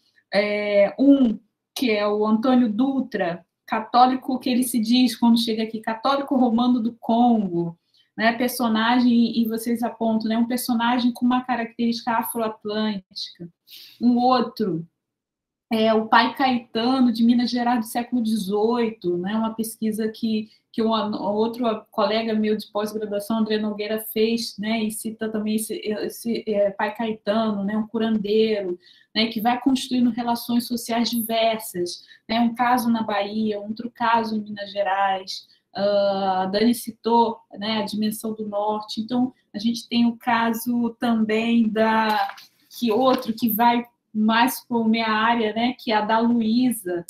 Que é o Antônio Dutra, católico, que ele se diz quando chega aqui, católico romano do Congo, né, personagem, e vocês apontam, né, um personagem com uma característica afro-atlântica. Um outro é o Pai Caetano, de Minas Gerais, do século XVIII, né, uma pesquisa que outro colega meu de pós-graduação, André Nogueira, fez, né, e cita também esse Pai Caetano, né, um curandeiro, né, que vai construindo relações sociais diversas, né, um caso na Bahia, outro caso em Minas Gerais. A Dani citou, né, a dimensão do norte. Então, a gente tem o caso também que vai mais para a minha área, né, que é a da Luísa,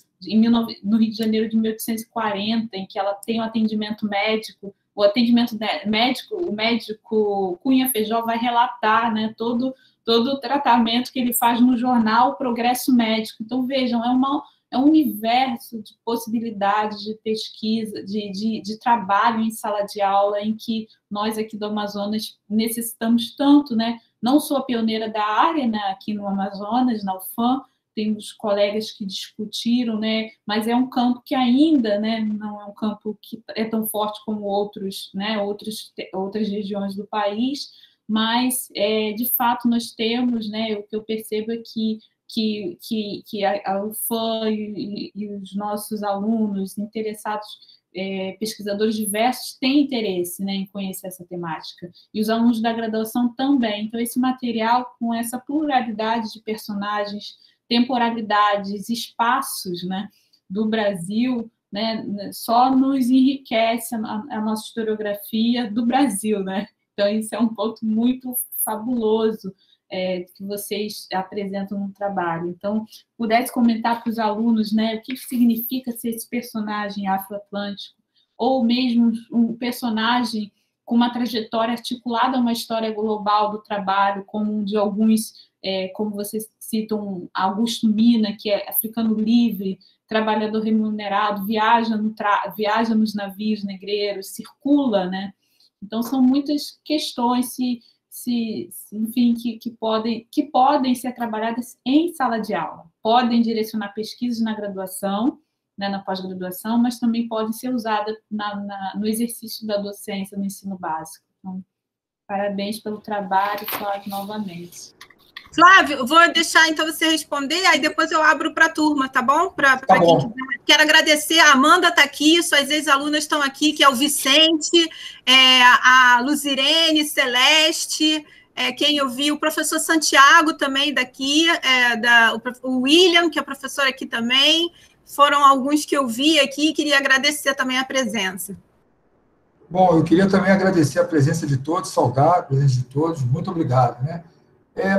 no Rio de Janeiro de 1840, em que ela tem um atendimento médico. O atendimento médico, o médico Cunha Feijó vai relatar, né, todo o tratamento que ele faz no jornal Progresso Médico. Então, vejam, é um universo de possibilidades de pesquisa, de trabalho em sala de aula, em que nós aqui do Amazonas necessitamos tanto, né? Não sou a pioneira da área, né, aqui no Amazonas, na UFAM, temos colegas que discutiram, né, mas é um campo que ainda, né, não é um campo que é tão forte como outros, né, outras regiões do país, mas, de fato, nós temos, né, o que eu percebo é que a UFAM e os nossos alunos interessados, pesquisadores diversos, têm interesse, né, em conhecer essa temática, e os alunos da graduação também. Então, esse material, com essa pluralidade de personagens, temporalidades, espaços, né, do Brasil, né, só nos enriquece a nossa historiografia do Brasil, né? Então, isso é um ponto muito fabuloso que vocês apresentam no trabalho. Então, pudesse comentar para os alunos, né, o que significa ser esse personagem afro-atlântico, ou mesmo um personagem com uma trajetória articulada a uma história global do trabalho, como um de alguns, como vocês citam, Augusto Mina, que é africano livre, trabalhador remunerado, viaja nos navios negreiros, circula, né? Então, são muitas questões, enfim, que podem ser trabalhadas em sala de aula. Podem direcionar pesquisas na graduação, né, na pós-graduação, mas também podem ser usadas no exercício da docência, no ensino básico. Então, parabéns pelo trabalho, Flávio, novamente. Flávio, vou deixar, então, você responder, aí depois eu abro para a turma, tá bom? Para tá quem quiser. Quero agradecer, a Amanda está aqui, suas ex-alunas estão aqui, que é o Vicente, a Luzirene, Celeste, quem eu vi, o professor Santiago também daqui, o William, que é professor aqui também, foram alguns que eu vi aqui, e queria agradecer também a presença. Bom, eu queria também agradecer a presença de todos, saudar a presença de todos, muito obrigado, né?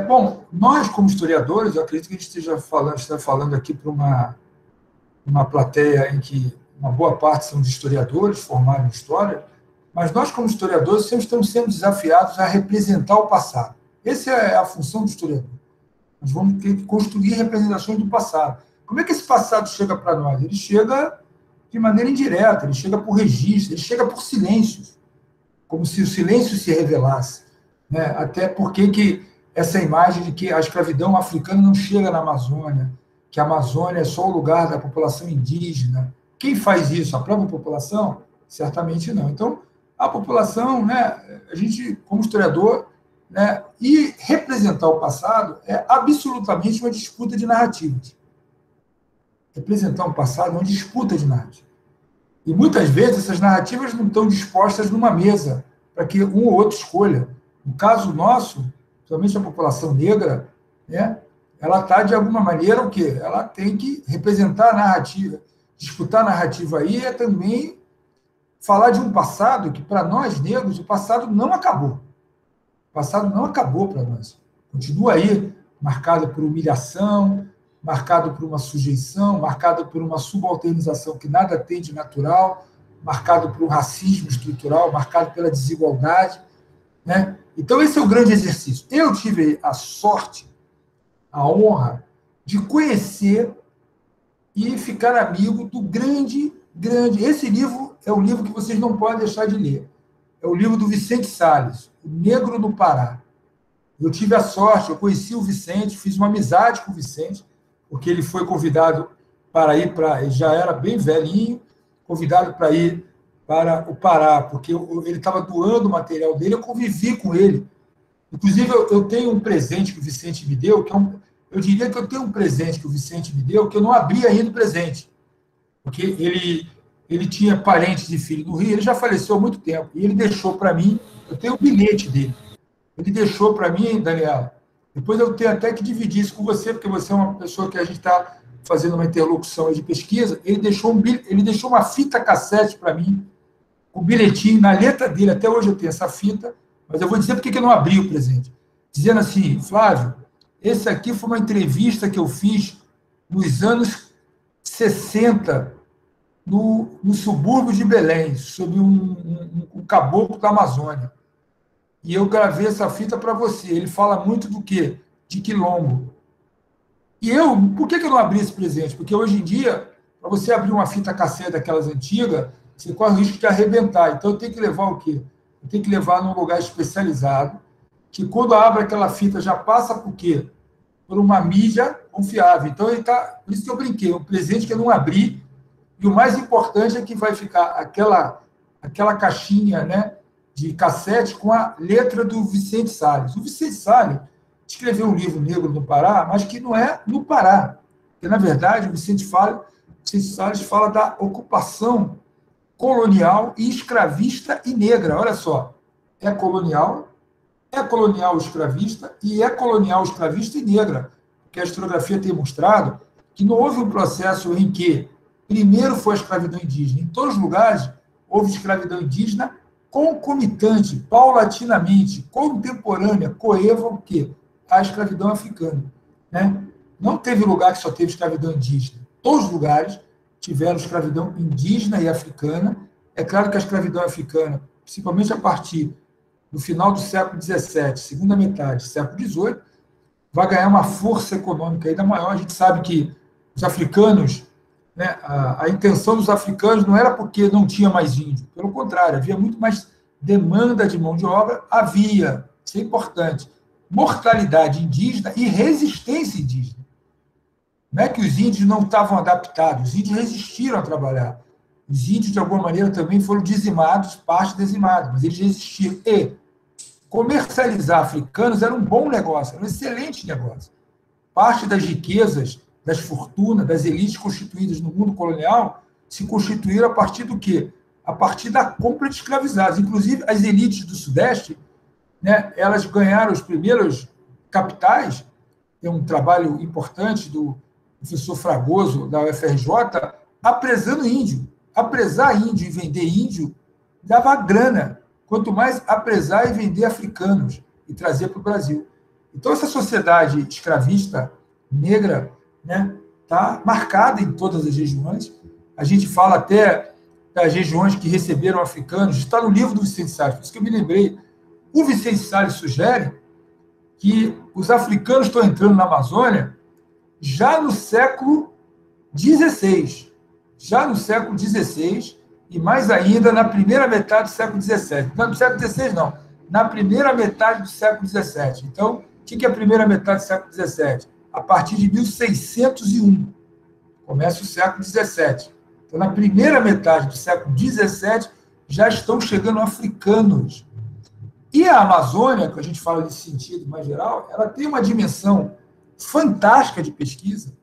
Bom, nós, como historiadores, eu acredito que a gente está falando aqui para uma plateia em que uma boa parte são de historiadores formados em história, mas nós, como historiadores, sempre estamos sendo desafiados a representar o passado. Essa é a função do historiador. Nós vamos ter que construir representações do passado. Como é que esse passado chega para nós? Ele chega de maneira indireta, ele chega por registro, ele chega por silêncios, como se o silêncio se revelasse, né? Até porque essa imagem de que a escravidão africana não chega na Amazônia, que a Amazônia é só o lugar da população indígena. Quem faz isso? A própria população? Certamente não. Então, a população, né, a gente, como historiador, né, e representar o passado é absolutamente uma disputa de narrativas. Representar o passado é uma disputa de narrativa. E, muitas vezes, essas narrativas não estão dispostas numa mesa para que um ou outro escolha. No caso nosso, principalmente a população negra, né, ela está, de alguma maneira, o quê? Ela tem que representar a narrativa. Disputar a narrativa aí é também falar de um passado que, para nós negros, o passado não acabou. O passado não acabou para nós. Continua aí, marcado por humilhação, marcado por uma sujeição, marcado por uma subalternização que nada tem de natural, marcado por um racismo estrutural, marcado pela desigualdade, né? Então, esse é o grande exercício. Eu tive a sorte, a honra, de conhecer e ficar amigo do grande... Esse livro é um livro que vocês não podem deixar de ler. É o livro do Vicente Salles, O Negro no Pará. Eu tive a sorte, eu conheci o Vicente, fiz uma amizade com o Vicente, porque ele foi convidado para ir para... Ele já era bem velhinho, convidado para ir para o Pará, porque ele estava doando o material dele, eu convivi com ele. Inclusive, eu tenho um presente que o Vicente me deu, eu diria que eu tenho um presente que o Vicente me deu, que eu não abri ainda o presente, porque ele tinha parentes de filho no Rio, ele já faleceu há muito tempo, e ele deixou para mim, eu tenho o bilhete dele, ele deixou para mim, Daniela, depois eu tenho até que dividir isso com você, porque você é uma pessoa que a gente está fazendo uma interlocução de pesquisa, ele deixou uma fita cassete para mim, o bilhetinho na letra dele, até hoje eu tenho essa fita, mas eu vou dizer porque eu não abri o presente. Dizendo assim, Flávio, esse aqui foi uma entrevista que eu fiz nos anos 60, no subúrbio de Belém, sob um caboclo da Amazônia. E eu gravei essa fita para você. Ele fala muito do quê? De quilombo. E por que eu não abri esse presente? Porque hoje em dia, para você abrir uma fita cassete daquelas antigas, você corre o risco de arrebentar. Então, eu tenho que levar o quê? Eu tenho que levar num lugar especializado, que quando abre aquela fita já passa por quê? Por uma mídia confiável. Então, por isso que eu brinquei, um presente que eu não abri, e o mais importante é que vai ficar aquela caixinha, né, de cassete com a letra do Vicente Salles. O Vicente Salles escreveu um livro Negro no Pará, mas que não é no Pará. Porque, na verdade, o Vicente Salles fala da ocupação colonial e escravista e negra. Olha só, é colonial escravista e é colonial escravista e negra. Porque a historiografia tem mostrado que não houve um processo em que primeiro foi a escravidão indígena. Em todos os lugares houve escravidão indígena concomitante, paulatinamente, contemporânea, coeva o quê? A escravidão africana. Né? Não teve lugar que só teve escravidão indígena. Todos os lugares tiveram escravidão indígena e africana. É claro que a escravidão africana, principalmente a partir do final do século XVII, segunda metade do século XVIII, vai ganhar uma força econômica ainda maior. A gente sabe que os africanos, né, a intenção dos africanos não era porque não tinha mais índio, pelo contrário, havia muito mais demanda de mão de obra, havia, isso é importante, mortalidade indígena e resistência indígena. Não é que os índios não estavam adaptados, os índios resistiram a trabalhar. Os índios, de alguma maneira, também foram dizimados, parte dizimada, mas eles resistiram. E comercializar africanos era um bom negócio, era um excelente negócio. Parte das riquezas, das fortunas, das elites constituídas no mundo colonial se constituíram a partir do quê? A partir da compra de escravizados. Inclusive, as elites do Sudeste, né, elas ganharam os primeiros capitais. Tem um trabalho importante do professor Fragoso, da UFRJ, apresando índio. Apresar índio e vender índio dava grana. Quanto mais apresar e vender africanos e trazer para o Brasil. Então, essa sociedade escravista negra, né, está marcada em todas as regiões. A gente fala até das regiões que receberam africanos. Está no livro do Vicente Salles, por isso que eu me lembrei. O Vicente Salles sugere que os africanos estão entrando na Amazônia já no século XVI. Já no século XVI, e mais ainda na primeira metade do século XVII. Não, no século XVI, não. Na primeira metade do século XVII. Então, o que é a primeira metade do século XVII? A partir de 1601. Começa o século XVII. Então, na primeira metade do século XVII, já estão chegando africanos. E a Amazônia, que a gente fala nesse sentido mais geral, ela tem uma dimensão fantástica de pesquisa.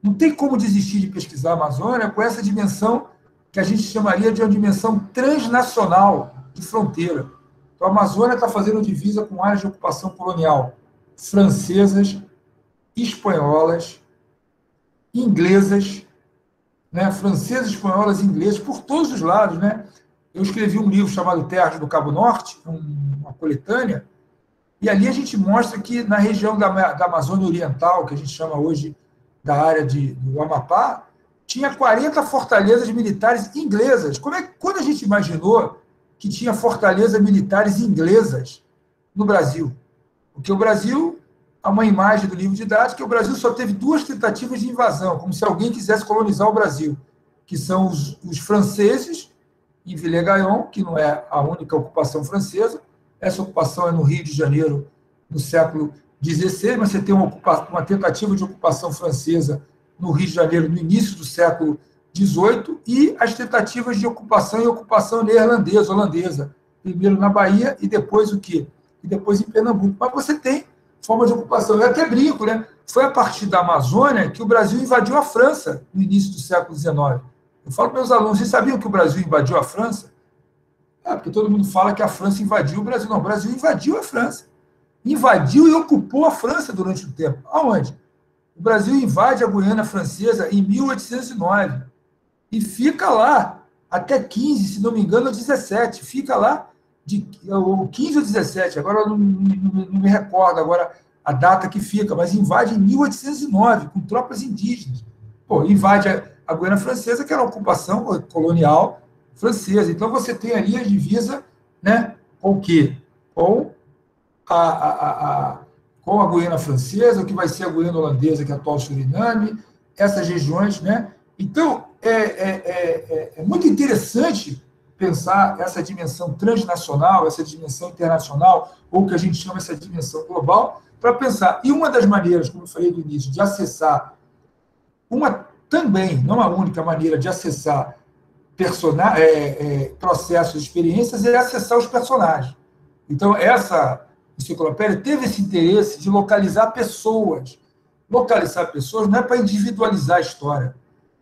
Não tem como desistir de pesquisar a Amazônia com essa dimensão que a gente chamaria de uma dimensão transnacional de fronteira. Então, a Amazônia está fazendo divisa com áreas de ocupação colonial francesas, espanholas, inglesas, né? Francesas, espanholas e inglesas, por todos os lados. Né? Eu escrevi um livro chamado Terras do Cabo Norte, uma coletânea, e ali a gente mostra que na região da Amazônia Oriental, que a gente chama hoje da área do Amapá, tinha 40 fortalezas militares inglesas. Quando a gente imaginou que tinha fortalezas militares inglesas no Brasil? Porque o Brasil, há uma imagem do livro didático, que o Brasil só teve 2 tentativas de invasão, como se alguém quisesse colonizar o Brasil, que são os franceses, em Villers-Gaillon, que não é a única ocupação francesa. Essa ocupação é no Rio de Janeiro, no século XVI, mas você tem uma tentativa de ocupação francesa no Rio de Janeiro, no início do século XVIII, e as tentativas de ocupação e ocupação neerlandesa, holandesa, primeiro na Bahia e depois o quê? E depois em Pernambuco. Mas você tem forma de ocupação. Eu até brinco, né? Foi a partir da Amazônia que o Brasil invadiu a França no início do século XIX. Eu falo para meus alunos, vocês sabiam que o Brasil invadiu a França? Porque todo mundo fala que a França invadiu o Brasil. Não, o Brasil invadiu a França. Invadiu e ocupou a França durante um tempo. Aonde? O Brasil invade a Guiana Francesa em 1809 e fica lá até 15, se não me engano, 17. Fica lá de 15 ou 17, agora eu não me recordo agora a data que fica, mas invade em 1809 com tropas indígenas. pô, invade a Guiana Francesa, que era a ocupação colonial francesa. Então, você tem ali a divisa, né, com o quê? Com a Guiana Francesa, o que vai ser a Guiana Holandesa, que é a atual Suriname, essas regiões, né? Então, é muito interessante pensar essa dimensão transnacional, essa dimensão internacional, ou que a gente chama essa dimensão global, para pensar. E uma das maneiras, como eu falei no início, de acessar, também, não a única maneira de acessar processos, experiências, é acessar os personagens. Então, essa enciclopédia teve esse interesse de localizar pessoas. Localizar pessoas não é para individualizar a história,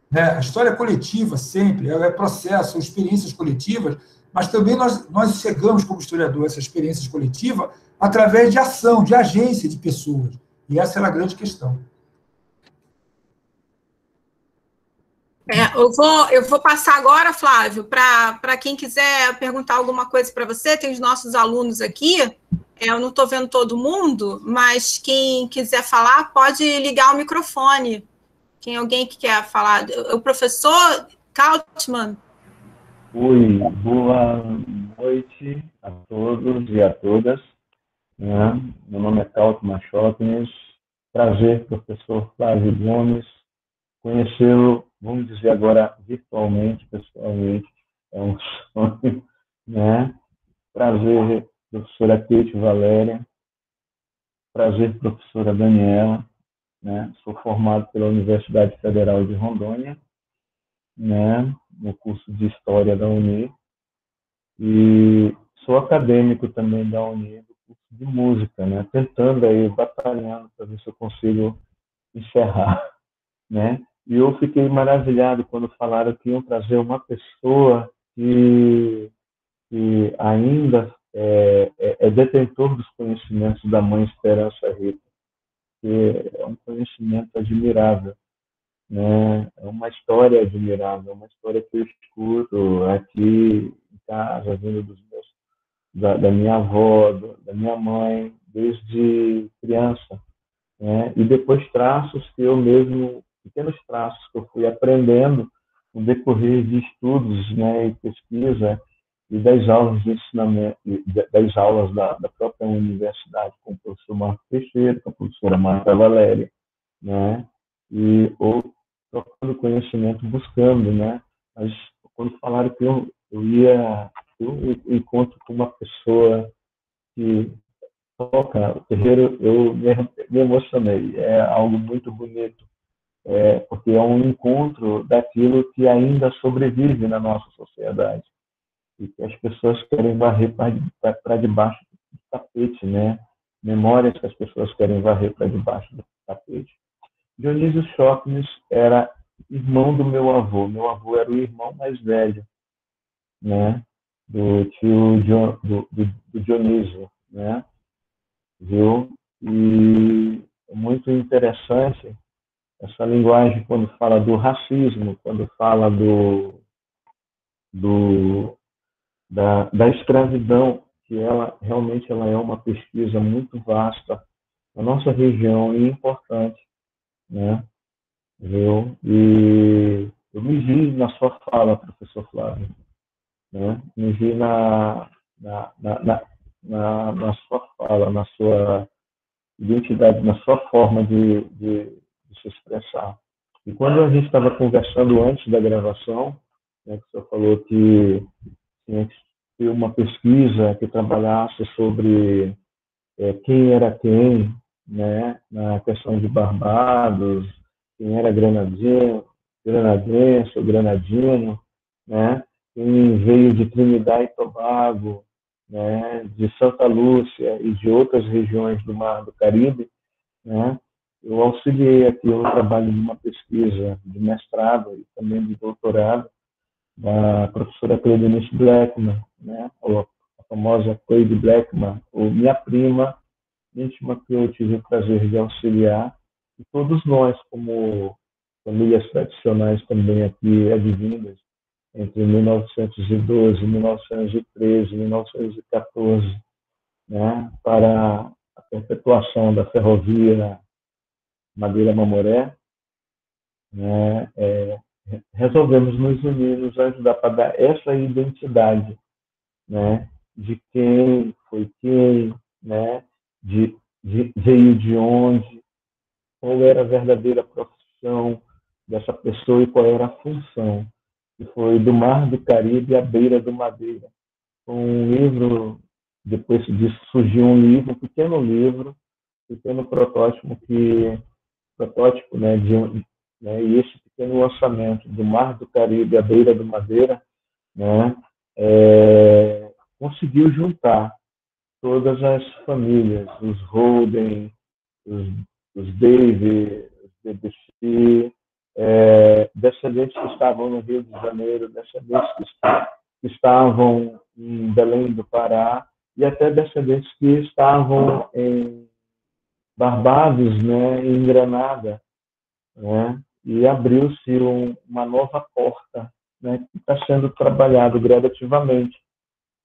né? A história é coletiva, sempre, ela é processo, são experiências coletivas, mas também nós chegamos, como historiador, a essas experiências coletivas através de ação, de agência de pessoas. E essa era a grande questão. Eu vou passar agora, Flávio, para quem quiser perguntar alguma coisa para você, tem os nossos alunos aqui, eu não estou vendo todo mundo, mas quem quiser falar pode ligar o microfone. Tem alguém que quer falar? O professor Kautmann. Oi, boa noite a todos e a todas. Meu nome é Kautmann Schotnes. Prazer, professor Flávio Gomes. Conhecê-lo, vamos dizer agora virtualmente, pessoalmente, é um sonho, né? Prazer, professora Kate Valéria. Prazer, professora Daniela, né? Sou formado pela Universidade Federal de Rondônia, né? No curso de História da Uni, e sou acadêmico também da Uni, do curso de Música, né? Tentando aí, batalhando para ver se eu consigo encerrar, né? E eu fiquei maravilhado quando falaram que iam trazer uma pessoa que ainda é detentor dos conhecimentos da mãe Esperança Rita, que é um conhecimento admirável, né? É uma história admirável, uma história que eu escuto aqui em casa, vindo da minha avó, da minha mãe, desde criança, né? E depois traços que eu mesmo, pequenos traços que eu fui aprendendo no decorrer de estudos, né, e pesquisa, e das aulas de ensinamento, das aulas da própria universidade, com o professor Marcos Teixeira, com a professora Marta Valéria, né, ou trocando conhecimento, buscando, né, mas quando falaram que eu encontro com uma pessoa que toca o terreiro, eu me emocionei, é algo muito bonito, porque é um encontro daquilo que ainda sobrevive na nossa sociedade, e que as pessoas querem varrer para debaixo do tapete, né? Memórias que as pessoas querem varrer para debaixo do tapete. Dionísio Schotnes era irmão do meu avô. Meu avô era o irmão mais velho, né? Do tio do Dionísio, né? Viu? E é muito interessante essa linguagem quando fala do racismo, quando fala da escravidão, que ela realmente ela é uma pesquisa muito vasta na nossa região e importante, né? Viu? E eu me vi na sua fala, professor Flávio, né? Me vi na sua fala, na sua identidade, na sua forma de se expressar. E quando a gente estava conversando antes da gravação, né, que o senhor falou que tinha que ter uma pesquisa que trabalhasse sobre quem era quem, né, na questão de Barbados, quem era granadinho, granadense ou granadino, né, quem veio de Trinidad e Tobago, né, de Santa Lúcia e de outras regiões do Mar do Caribe, né, eu auxiliei aqui o trabalho de uma pesquisa de mestrado e também de doutorado da professora Cleidenice Blackman, né, a famosa Cleide Blackman, ou minha prima íntima, que eu tive o prazer de auxiliar, e todos nós, como famílias tradicionais também aqui advindas, entre 1912, 1913, 1914, né, para a perpetuação da ferrovia Madeira Mamoré, né, resolvemos nos unir, nos ajudar para dar essa identidade, né, de quem foi quem, né, veio de onde, qual era a verdadeira profissão dessa pessoa e qual era a função, que foi do Mar do Caribe à beira do Madeira. Um livro, depois disso surgiu um livro, um pequeno protótipo, né, né, e esse pequeno lançamento do Mar do Caribe à beira do Madeira, né, conseguiu juntar todas as famílias, os Holden, os David, os BBC, descendentes que estavam no Rio de Janeiro, descendentes que estavam em Belém do Pará, e até descendentes que estavam em Barbados, né, em Granada, né, e abriu-se uma nova porta, né, que está sendo trabalhado gradativamente,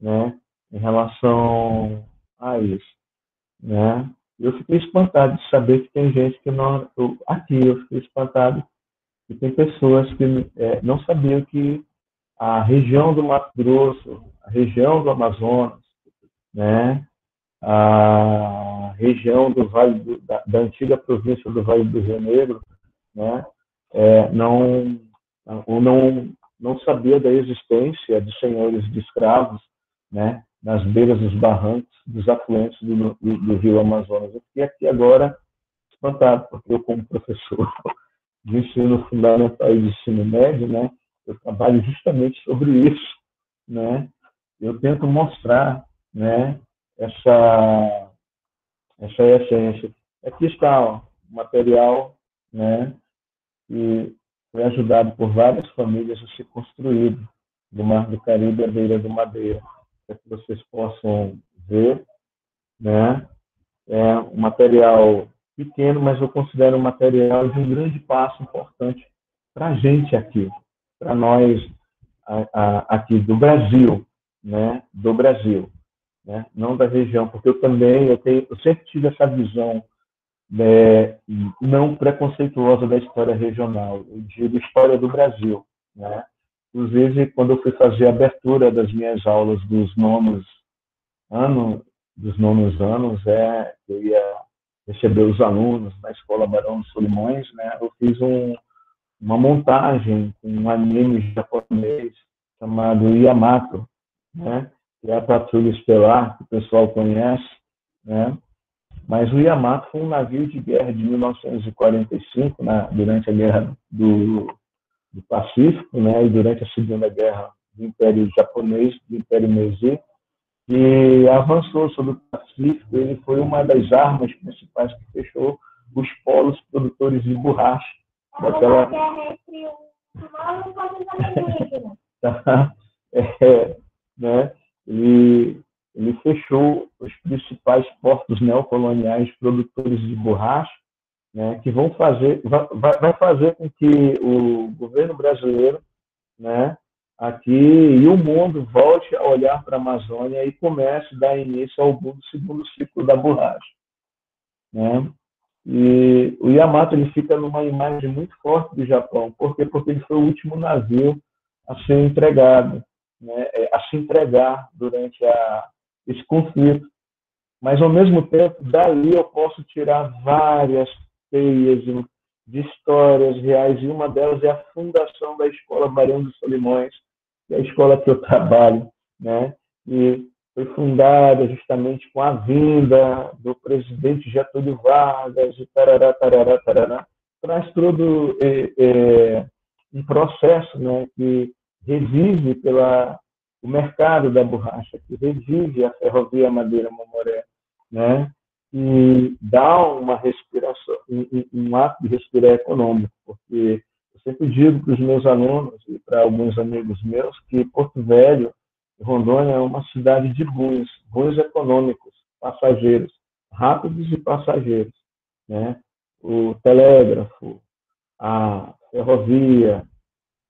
né, em relação a isso, né. Eu fiquei espantado de saber que tem gente que não... eu fiquei espantado que tem pessoas que não sabiam que a região do Mato Grosso, a região do Amazonas, né, a região do Vale da antiga província do Vale do Rio Negro, né, não sabia da existência de senhores de escravos, né, nas beiras dos barrancos, dos afluentes do rio Amazonas. Eu fiquei aqui agora espantado, porque eu, como professor de ensino fundamental e de ensino médio, né, eu trabalho justamente sobre isso, né. Eu tento mostrar, né, essa essência. Aqui está o material, né, que foi ajudado por várias famílias a ser construído do Mar do Caribe à beira do Madeira, para que vocês possam ver, né. É um material pequeno, mas eu considero um material de um grande passo importante para a gente aqui, para nós aqui do Brasil, né, do Brasil, né, não da região, porque eu sempre tive essa visão não preconceituosa da história regional, eu digo história do Brasil, né. Inclusive, quando eu fui fazer a abertura das minhas aulas dos nonos anos, eu ia receber os alunos na Escola Barão de Solimões, né, eu fiz uma montagem com um anime japonês chamado Yamato, né, que é a Patrulha Estelar, que o pessoal conhece, né, mas o Yamato foi um navio de guerra de 1945, né, durante a Guerra do Pacífico, né, e durante a Segunda Guerra do Império Japonês, do Império Meiji, e avançou sobre o Pacífico. Ele foi uma das armas principais que fechou os polos produtores de borracha daquela... né? Ele fechou os principais portos neocoloniais produtores de borracha, né, que vai fazer com que o governo brasileiro, né, aqui e o mundo volte a olhar para a Amazônia e comece a dar início ao segundo ciclo da borracha, né? E o Yamato ele fica numa imagem muito forte do Japão. Por quê? Porque ele foi o último navio a ser entregado, né, a se entregar durante esse conflito. Mas, ao mesmo tempo, dali eu posso tirar várias teias de histórias reais, e uma delas é a fundação da Escola Barão de Solimões, que é a escola que eu trabalho, né? E foi fundada justamente com a vinda do presidente Getúlio Vargas, e tarará, tarará, tarará. Traz todo um processo, né, que revive o mercado da borracha, que revive a ferrovia Madeira Mamoré, né, e dá uma respiração, um ato de respirar econômico, porque eu sempre digo para os meus alunos e para alguns amigos meus que Porto Velho, Rondônia, é uma cidade de buns econômicos, passageiros, rápidos e passageiros, né? O telégrafo, a ferrovia,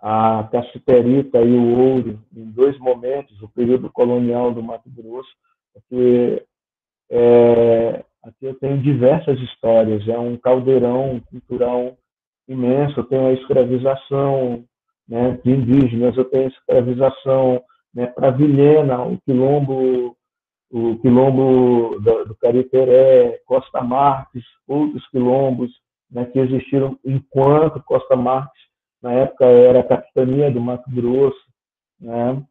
a cassiterita e o ouro, em dois momentos, o período colonial do Mato Grosso, porque aqui eu tenho diversas histórias, é um caldeirão cultural imenso. Eu tenho a escravização, né, de indígenas, eu tenho a escravização, né, para Vilhena, o quilombo do Cariteré, Costa Marques, outros quilombos, né, que existiram enquanto Costa Marques, na época, era a capitania do Mato Grosso, né?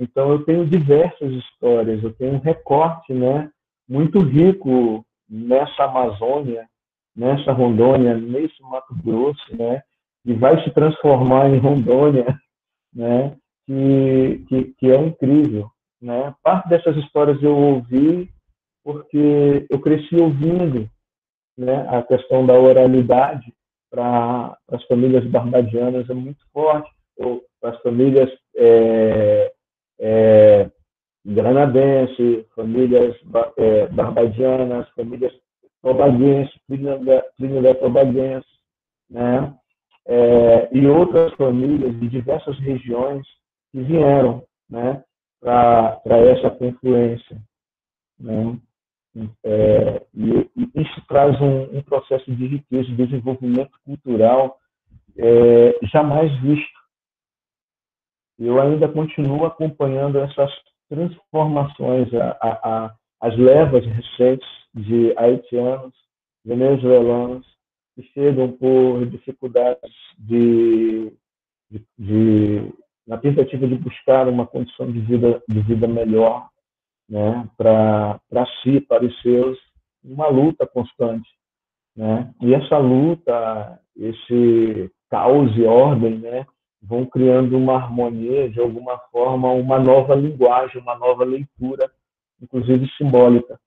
Então, eu tenho diversas histórias, eu tenho um recorte, né, muito rico nessa Amazônia, nessa Rondônia, nesse Mato Grosso, né, que vai se transformar em Rondônia, né, que é incrível, né? Parte dessas histórias eu ouvi porque eu cresci ouvindo, né, a questão da oralidade para as famílias barbadianas é muito forte, para as famílias granadenses, famílias barbadianas, famílias tobaguenses, Trinidad-Tobaguenses, né? E outras famílias de diversas regiões que vieram, né, para essa confluência, né? E isso traz um processo de riqueza, de desenvolvimento cultural jamais visto. Eu ainda continuo acompanhando essas transformações, as levas recentes de haitianos, venezuelanos, que chegam por dificuldades na tentativa de buscar uma condição de vida melhor, né, para si, para os seus, uma luta constante, né? E essa luta, esse caos e ordem, né, vão criando uma harmonia, de alguma forma, uma nova linguagem, uma nova leitura, inclusive simbólica,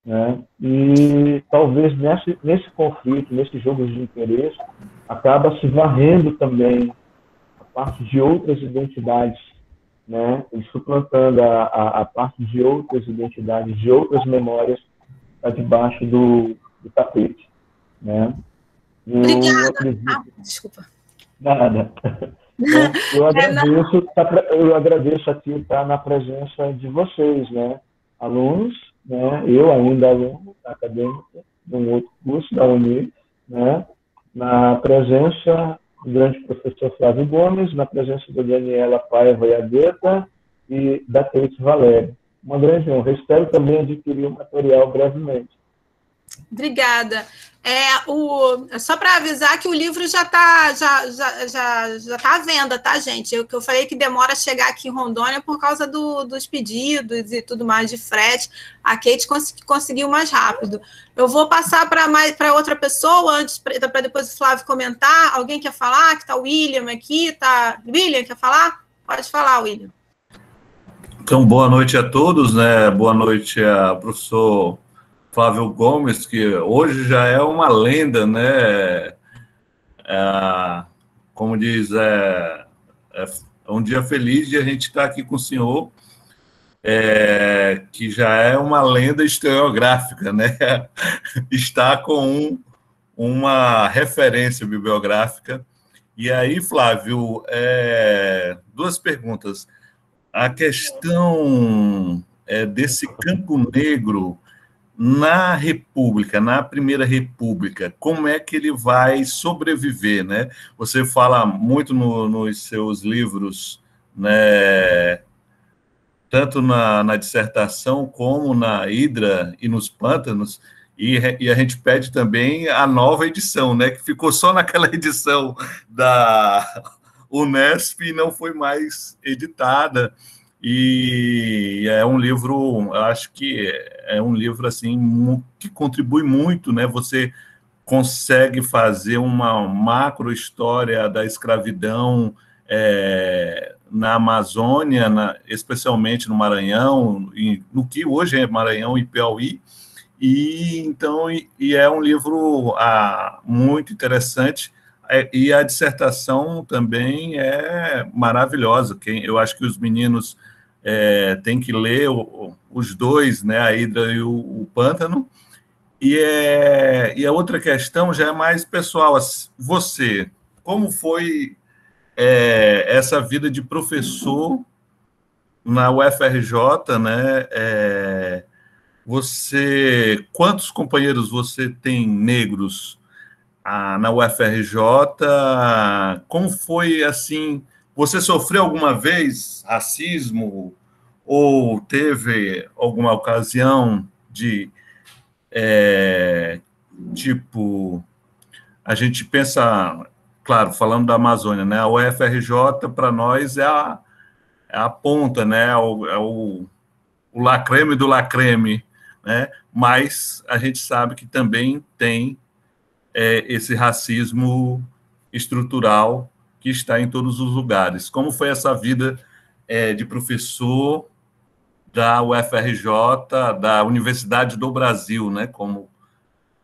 né? E talvez nesse conflito, nesses jogos de interesse, acaba se varrendo também a parte de outras identidades, né? E suplantando a parte de outras identidades, de outras memórias, está debaixo do tapete, né? Obrigada. Desculpa. Nada. Né? Eu agradeço aqui estar na presença de vocês, né? Alunos, né? Eu ainda aluno acadêmico de um outro curso da Uni, né? Na presença do grande professor Flávio Gomes, na presença da Daniela Paiva Iadeta e da Kate Valério. Uma grande honra. Espero também adquirir o material brevemente. Obrigada. Só para avisar que o livro já está à venda, tá, gente? Eu falei que demora a chegar aqui em Rondônia por causa dos pedidos e tudo mais de frete. A Kate conseguiu mais rápido. Eu vou passar para outra pessoa antes, para depois o Flávio comentar. Alguém quer falar? Que está o William aqui. William, quer falar? Pode falar, William. Então, boa noite a todos, né? Boa noite ao professor Flávio Gomes, que hoje já é uma lenda, né? Como diz, é um dia feliz de a gente estar aqui com o senhor, que já é uma lenda historiográfica, né? Está com uma referência bibliográfica. E aí, Flávio, duas perguntas. A questão desse Campo Negro na República, na Primeira República, como é que ele vai sobreviver, né? Você fala muito nos seus livros, né, tanto na dissertação como na Hidra e nos Pântanos, e a gente pede também a nova edição, né, que ficou só naquela edição da Unesp e não foi mais editada. E é um livro, eu acho que é um livro assim que contribui muito, né? Você consegue fazer uma macro história da escravidão na Amazônia, especialmente no Maranhão, no que hoje é Maranhão e Piauí. E então é um livro muito interessante. E a dissertação também é maravilhosa. Eu acho que os meninos têm que ler os dois, né, a Hidra e o Pântano. E a outra questão já é mais pessoal. Você, como foi essa vida de professor na UFRJ, né? Quantos companheiros você tem negros na UFRJ, como foi, assim, você sofreu alguma vez racismo ou teve alguma ocasião de, tipo, a gente pensa, claro, falando da Amazônia, né? A UFRJ, para nós, é a ponta, né? O lacreme do lacreme, né? Mas a gente sabe que também tem esse racismo estrutural que está em todos os lugares. Como foi essa vida de professor da UFRJ, da Universidade do Brasil, né? Como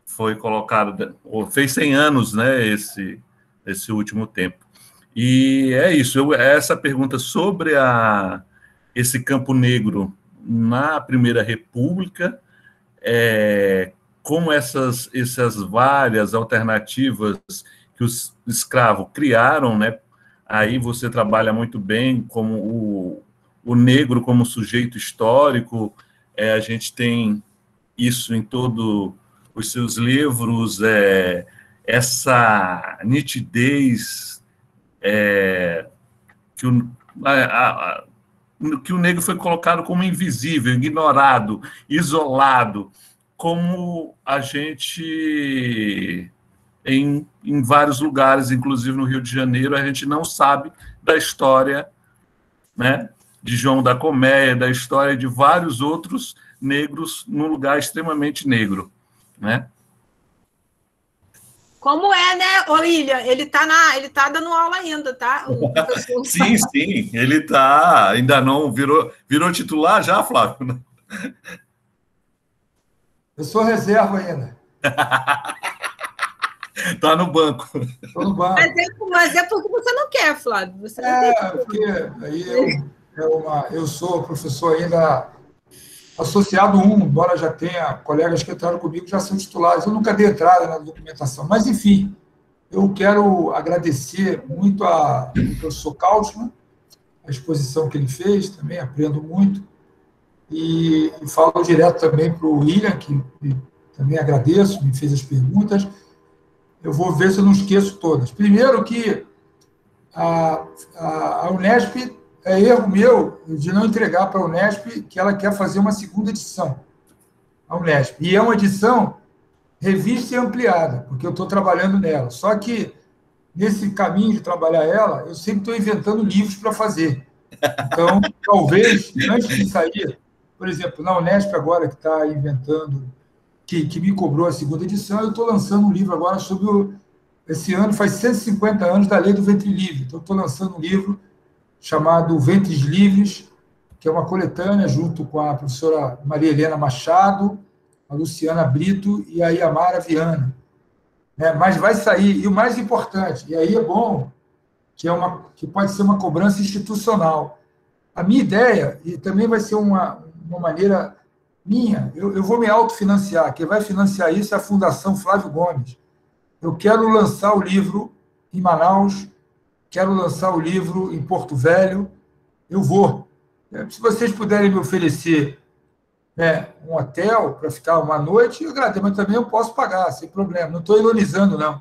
foi colocado, fez 100 anos, né? Esse último tempo. E é isso, essa pergunta sobre esse Campo Negro na Primeira República, como essas várias alternativas que os escravos criaram, né? Aí você trabalha muito bem como o negro como sujeito histórico, a gente tem isso em todos os seus livros, essa nitidez que o negro foi colocado como invisível, ignorado, isolado, como a gente, em vários lugares, inclusive no Rio de Janeiro, a gente não sabe da história, né, de João da Colmeia, da história de vários outros negros num lugar extremamente negro, né? Como é, né, William? Ele tá dando aula ainda, tá? O professor. Sim, ele tá, ainda não virou titular já, Flávio? Eu sou reserva ainda. Tá no banco. Estou no banco. Mas é porque você não quer, Flávio. Você não tem porque aí eu sou professor ainda associado 1, embora já tenha colegas que entraram comigo, já são titulares. Eu nunca dei entrada na documentação. Mas, enfim, eu quero agradecer muito ao professor Kautzmann, a exposição que ele fez, também aprendo muito. E falo direto também para o William, que também agradeço, me fez as perguntas. Eu vou ver se eu não esqueço todas. Primeiro que a Unesp, é erro meu de não entregar para a Unesp que ela quer fazer uma segunda edição, a Unesp. E é uma edição revista e ampliada, porque eu estou trabalhando nela. Só que, nesse caminho de trabalhar ela, eu sempre estou inventando livros para fazer. Então, talvez, antes de sair, por exemplo, na Unesp agora, que está inventando, que me cobrou a segunda edição, eu estou lançando um livro agora sobre esse ano faz 150 anos da lei do ventre livre. Então, estou lançando um livro chamado Ventres Livres, que é uma coletânea junto com a professora Maria Helena Machado, a Luciana Brito e a Yamara Viana. Mas vai sair, e o mais importante, e aí é bom, que pode ser uma cobrança institucional. A minha ideia, e também vai ser uma maneira minha, eu vou me autofinanciar, quem vai financiar isso é a Fundação Flávio Gomes. Eu quero lançar o livro em Manaus, quero lançar o livro em Porto Velho, eu vou. Se vocês puderem me oferecer um hotel para ficar uma noite, eu agradeço, mas também eu posso pagar, sem problema. Não estou ironizando, não.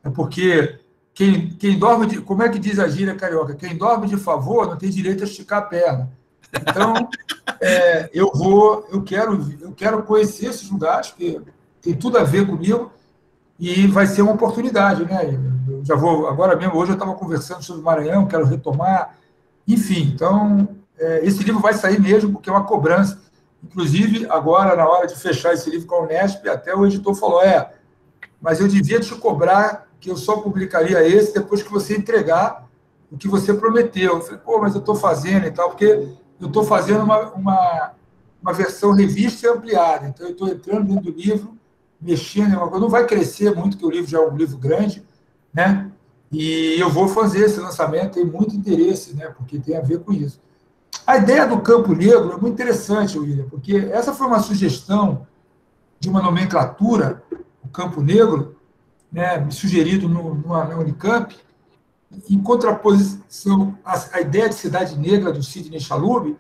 É porque quem dorme como é que diz a gíria carioca? Quem dorme de favor não tem direito a esticar a perna. Então, eu quero conhecer esses lugares, porque tem tudo a ver comigo, e vai ser uma oportunidade, né? Eu já vou, agora mesmo, hoje eu estava conversando sobre o Maranhão, quero retomar, enfim, então, esse livro vai sair mesmo, porque é uma cobrança. Inclusive, agora, na hora de fechar esse livro com a Unesp, até o editor falou, mas eu devia te cobrar que eu só publicaria esse depois que você entregar o que você prometeu. Eu falei, mas eu estou fazendo e tal, porque eu estou fazendo uma versão revista e ampliada, então eu estou entrando dentro do livro, mexendo em uma coisa, não vai crescer muito, porque o livro já é um livro grande, né? E eu vou fazer esse lançamento, tem muito interesse, né? Porque tem a ver com isso. A ideia do Campo Negro é muito interessante, William, porque essa foi uma sugestão de uma nomenclatura, o Campo Negro, né, sugerido na Unicamp, em contraposição à ideia de cidade negra do Sidney Chalub,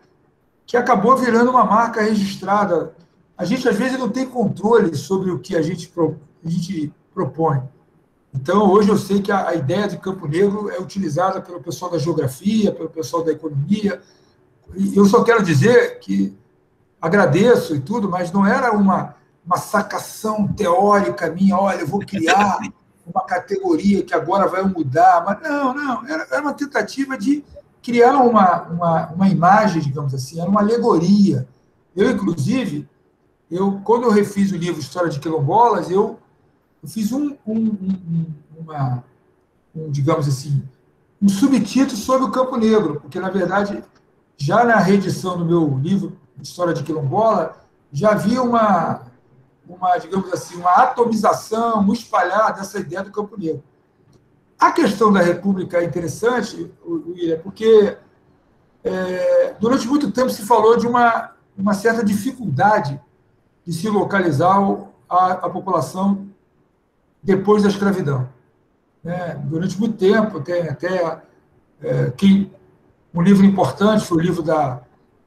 que acabou virando uma marca registrada. A gente, às vezes, não tem controle sobre o que a gente propõe. Então, hoje eu sei que a ideia de Campo Negro é utilizada pelo pessoal da geografia, pelo pessoal da economia, e eu só quero dizer que agradeço e tudo, mas não era uma sacação teórica minha, olha, eu vou criar uma categoria que agora vai mudar, mas não, era uma tentativa de criar uma imagem, digamos assim, era uma alegoria. Eu, inclusive, quando eu refiz o livro História de Quilombolas, eu fiz digamos assim, um subtítulo sobre o Campo Negro, porque, na verdade, já na reedição do meu livro História de Quilombola, já havia digamos assim, uma atomização, um espalhar dessa ideia do Campo Negro. A questão da República é interessante, William, porque durante muito tempo se falou de uma certa dificuldade de se localizar a população depois da escravidão. Durante muito tempo, tem até um livro importante foi o livro da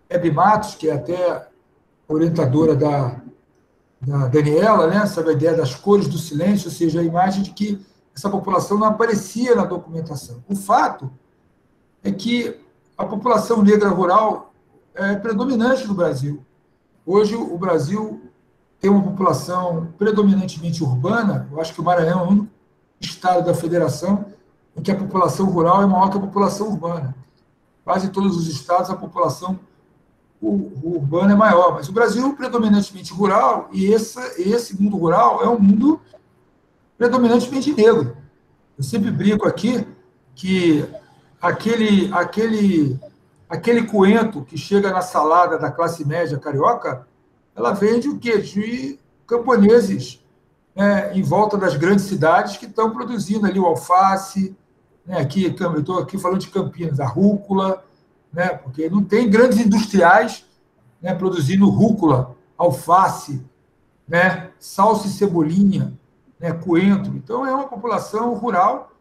Hebe Matos, que é até orientadora da Daniela, né, sobre a ideia das cores do silêncio, ou seja, a imagem de que essa população não aparecia na documentação. O fato é que a população negra rural é predominante no Brasil. Hoje, o Brasil tem uma população predominantemente urbana, eu acho que o Maranhão é o único estado da federação em que a população rural é maior que a população urbana. Quase todos os estados, a população urbana é maior, mas o Brasil é predominantemente rural, e esse mundo rural é um mundo predominantemente negro. Eu sempre brinco aqui que aquele coentro que chega na salada da classe média carioca, ela vem de o quê? De camponeses, né, em volta das grandes cidades que estão produzindo ali o alface, né, eu estou aqui falando de Campinas, a rúcula, né, porque não tem grandes industriais, né, produzindo rúcula, alface, né, salsa e cebolinha, né, coentro. Então, é uma população rural,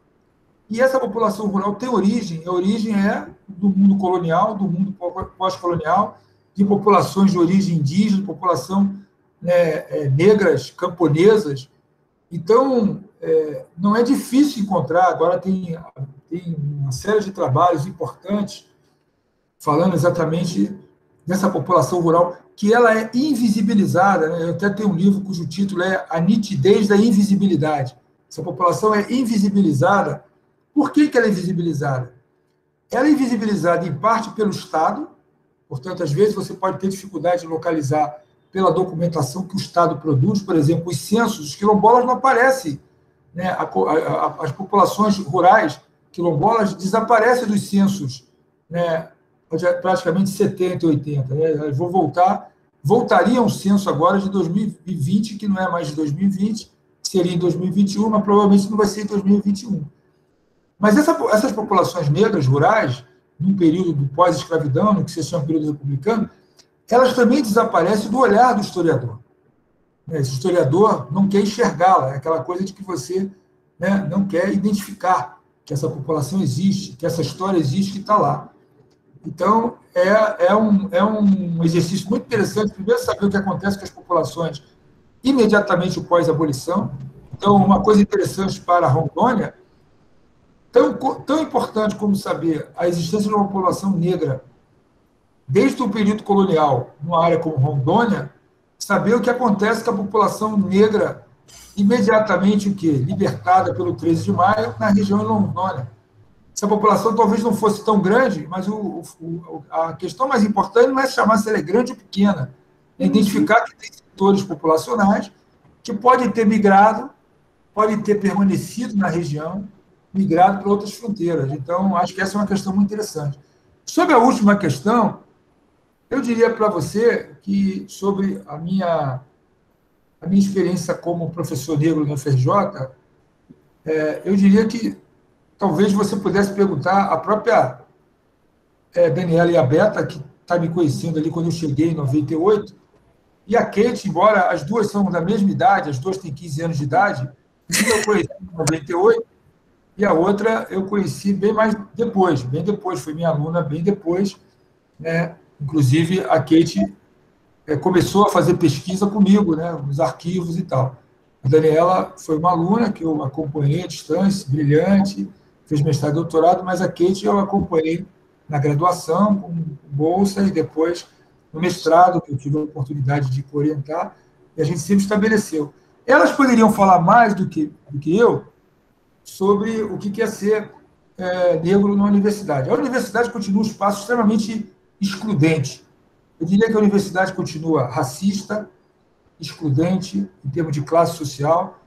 e essa população rural tem origem, a origem é do mundo colonial, do mundo pós-colonial, de populações de origem indígena, população, né, negras, camponesas. Então, não é difícil encontrar, agora tem uma série de trabalhos importantes falando exatamente dessa população rural, que ela é invisibilizada, né? Eu até tenho um livro cujo título é A Nitidez da Invisibilidade. Essa população é invisibilizada. Por que ela é invisibilizada? Ela é invisibilizada, em parte, pelo Estado, portanto, às vezes você pode ter dificuldade de localizar pela documentação que o Estado produz, por exemplo, os censos, os quilombolas não aparecem, né? As populações rurais quilombolas desaparecem dos censos, né? Praticamente 70 e 80. Né? Elas voltariam ao censo agora de 2020, que não é mais de 2020, seria em 2021, mas provavelmente não vai ser em 2021. Mas essas populações negras rurais, num período do pós-escravidão, no que se chama período republicano, elas também desaparecem do olhar do historiador. Esse historiador não quer enxergá-la, é aquela coisa de que você, né, não quer identificar que essa população existe, que essa história existe, que está lá. Então, é um exercício muito interessante, primeiro, saber o que acontece com as populações imediatamente pós-abolição. Então, uma coisa interessante para Rondônia, tão importante como saber a existência de uma população negra desde o período colonial, numa área como Rondônia, saber o que acontece com a população negra imediatamente o quê? Libertada pelo 13 de maio na região de Rondônia. Essa população talvez não fosse tão grande, mas a questão mais importante não é chamar se ela é grande ou pequena, é identificar que tem setores populacionais que podem ter migrado, podem ter permanecido na região, migrado para outras fronteiras. Então, acho que essa é uma questão muito interessante. Sobre a última questão, eu diria para você que, sobre a minha experiência como professor negro na UFRJ, eu diria que talvez você pudesse perguntar à própria Daniela e a Beta, que está me conhecendo ali quando eu cheguei em 98, e a Kate, embora as duas são da mesma idade, as duas têm 15 anos de idade, uma eu conheci em 98, e a outra eu conheci bem depois, foi minha aluna bem depois, né? Inclusive a Kate começou a fazer pesquisa comigo, né, nos arquivos e tal. A Daniela foi uma aluna que eu acompanhei à distância, brilhante, fez mestrado e doutorado, mas a Kate eu acompanhei na graduação, com bolsa, e depois no mestrado, que eu tive a oportunidade de orientar, e a gente sempre estabeleceu. Elas poderiam falar mais do que eu sobre o que é ser negro na universidade. A universidade continua um espaço extremamente excludente. Eu diria que a universidade continua racista, excludente, em termos de classe social.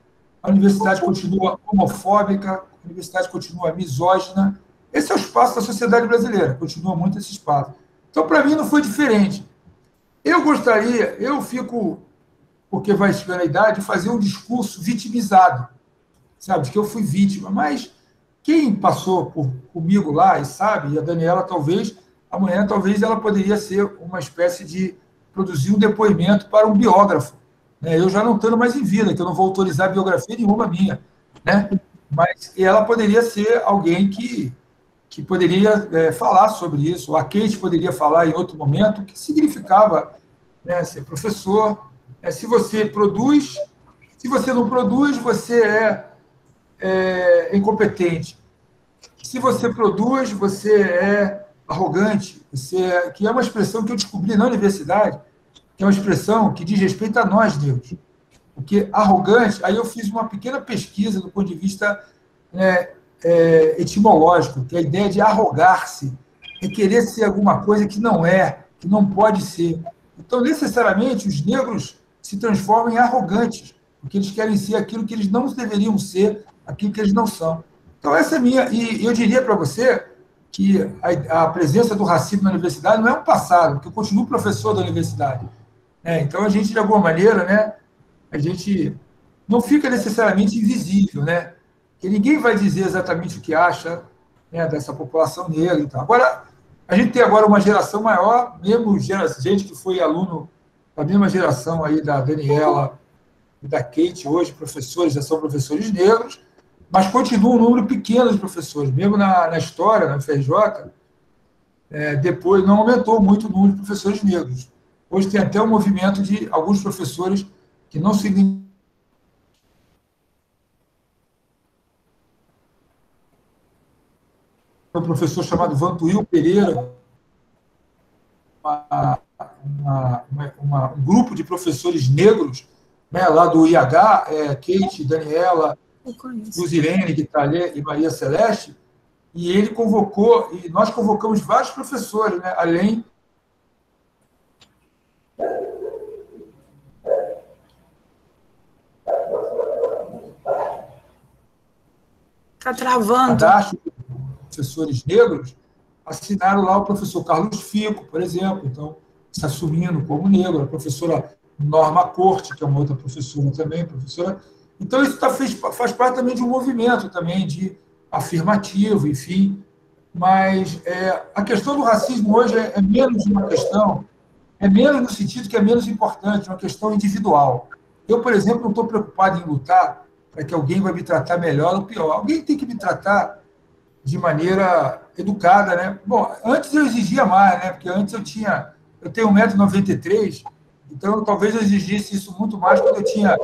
A universidade continua homofóbica, a universidade continua misógina. Esse é o espaço da sociedade brasileira, continua muito esse espaço. Então, para mim, não foi diferente. Eu fico, porque vai chegando a idade, de fazer um discurso vitimizado, sabe, de que eu fui vítima, mas quem passou comigo lá e sabe, e a Daniela talvez, amanhã talvez ela poderia ser uma espécie de produzir um depoimento para um biógrafo, né? Eu já não estando mais em vida, que eu não vou autorizar biografia nenhuma minha, né? Mas ela poderia ser alguém que poderia falar sobre isso, a Kate poderia falar em outro momento o que significava, né, ser professor. Se você produz, se você não produz, você é incompetente. Se você produz, você é arrogante, que é uma expressão que eu descobri na universidade, que é uma expressão que diz respeito a nós, negros. Porque arrogante, aí eu fiz uma pequena pesquisa do ponto de vista etimológico, que é a ideia de arrogar-se, é querer ser alguma coisa que não é, que não pode ser. Então, necessariamente, os negros se transformam em arrogantes, porque eles querem ser aquilo que eles não deveriam ser, aquilo que eles não são. Então, essa é minha... E eu diria para você que a presença do racismo na universidade não é um passado, porque eu continuo professor da universidade. Então, a gente, de alguma maneira, né, a gente não fica necessariamente invisível, né? Porque ninguém vai dizer exatamente o que acha, né, dessa população negra. Então. Agora, a gente tem agora uma geração maior, mesmo gente que foi aluno da mesma geração aí da Daniela e da Kate, hoje professores, já são professores negros, mas continua um número pequeno de professores. Mesmo na história, na FRJ, depois não aumentou muito o número de professores negros. Hoje tem até um movimento de alguns professores que não se... Um professor chamado Vantuil Pereira, um grupo de professores negros, né, lá do IH, Kate, Daniela, Luzirene, que está ali, e Maria Celeste, e ele convocou, e nós convocamos vários professores, né, além... Está travando. Professores negros, assinaram lá o professor Carlos Fico, por exemplo, então, se assumindo como negro, a professora Norma Corte, que é uma outra professora também, professora. Então, isso faz parte também de um movimento também de afirmativo, enfim, mas a questão do racismo hoje é menos uma questão, é menos no sentido que é menos importante, é uma questão individual. Eu, por exemplo, não estou preocupado em lutar para que alguém vai me tratar melhor ou pior. Alguém tem que me tratar de maneira educada, né? Bom, antes eu exigia mais, né? Porque antes eu tenho 1,93 m, então talvez eu exigisse isso muito mais quando eu tinha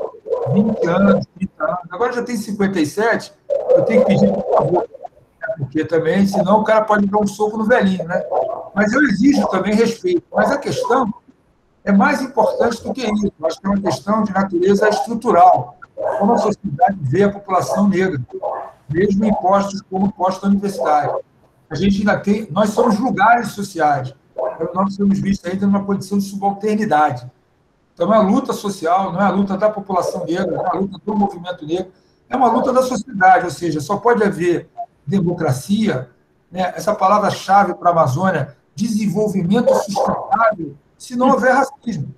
20 anos, 30 anos. Agora eu já tenho 57, eu tenho que pedir por favor, né? Porque também, senão o cara pode dar um soco no velhinho, né? Mas eu exijo também respeito. Mas a questão é mais importante do que isso. Eu acho que é uma questão de natureza estrutural. Como a sociedade vê a população negra, mesmo impostos como imposto universitário. A gente ainda tem... Nós somos lugares sociais. Nós somos vistos ainda numa condição de subalternidade. Então, é uma luta social, não é a luta da população negra, não é a luta do movimento negro, é uma luta da sociedade, ou seja, só pode haver democracia, né, essa palavra-chave para a Amazônia, desenvolvimento sustentável, se não houver racismo.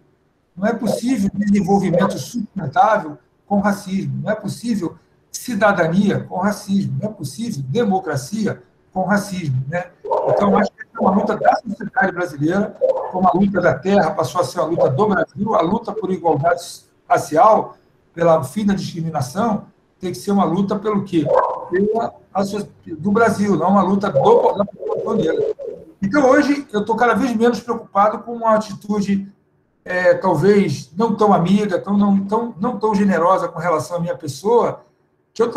Não é possível desenvolvimento sustentável com racismo, não é possível cidadania com racismo, não é possível democracia com racismo, né? Então, acho que é uma luta da sociedade brasileira, como a luta da terra passou a ser uma luta do Brasil, a luta por igualdade racial, pelo fim da discriminação, tem que ser uma luta pelo quê? Do Brasil, não uma luta da população negra. Então, hoje, eu estou cada vez menos preocupado com uma atitude talvez não tão amiga, não tão generosa com relação à minha pessoa, que eu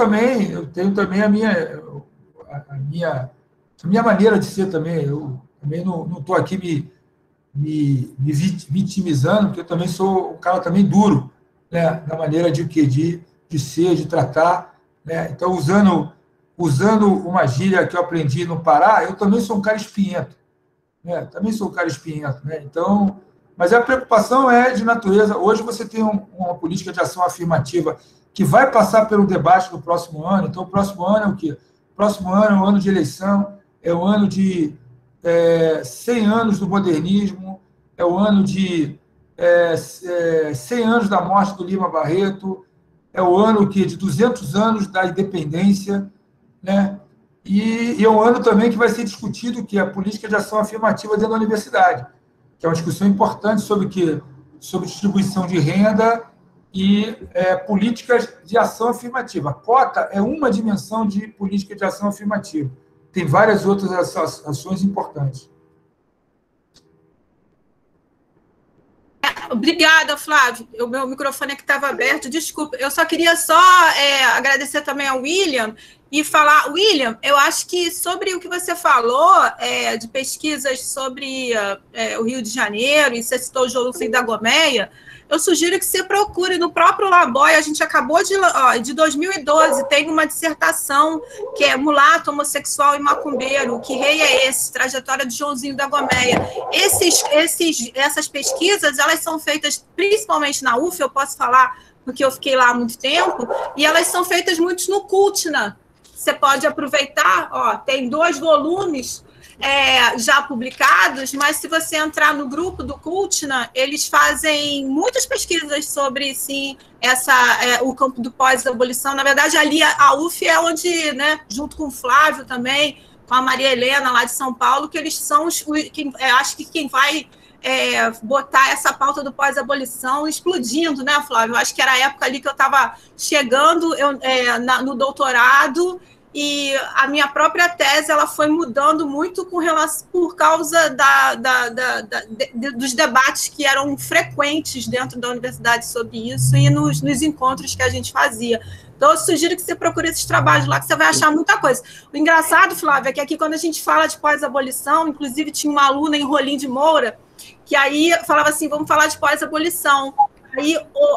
tenho também a minha maneira de ser também. Eu também não estou aqui me vitimizando, porque eu também sou um cara também duro, né, na maneira de ser, de tratar, né? Então, usando uma gíria que eu aprendi no Pará, eu também sou um cara espinhento, né? Também sou um cara espinhento, né? Então, mas a preocupação é de natureza. Hoje você tem uma política de ação afirmativa que vai passar pelo debate do próximo ano. Então, o próximo ano é o quê? O próximo ano é o ano de eleição, é o ano de 100 anos do modernismo, é o ano de 100 anos da morte do Lima Barreto, é o ano de 200 anos da independência, né? E é um ano também que vai ser discutido que é a política de ação afirmativa dentro da universidade, que é uma discussão importante sobre distribuição de renda e políticas de ação afirmativa. A cota é uma dimensão de política de ação afirmativa. Tem várias outras ações importantes. Obrigada, Flávio. O meu microfone aqui estava aberto, desculpa. Eu só queria agradecer também ao William e falar, William, eu acho que sobre o que você falou de pesquisas sobre o Rio de Janeiro, e você citou o João Filho da Gomeia, eu sugiro que você procure no próprio Laboy. A gente acabou de 2012, tem uma dissertação que é Mulato, Homossexual e Macumbeiro, que rei é esse? Trajetória de Joãozinho da Gomeia. Essas pesquisas, elas são feitas principalmente na UF, eu posso falar porque eu fiquei lá há muito tempo, e elas são feitas muito no Cultna. Você pode aproveitar, tem 2 volumes já publicados, mas se você entrar no grupo do Cultna, eles fazem muitas pesquisas sobre, sim, o campo do pós-abolição. Na verdade, ali a UF é onde, né, junto com o Flávio também, com a Maria Helena, lá de São Paulo, que eles são acho que quem vai botar essa pauta do pós-abolição explodindo, né, Flávio? Eu acho que era a época ali que eu estava chegando no doutorado, e a minha própria tese ela foi mudando muito por causa dos debates que eram frequentes dentro da universidade sobre isso e nos encontros que a gente fazia. Então, eu sugiro que você procure esses trabalhos lá, que você vai achar muita coisa. O engraçado, Flávia, é que aqui, quando a gente fala de pós-abolição, inclusive tinha uma aluna em Rolim de Moura, que aí falava assim, vamos falar de pós-abolição.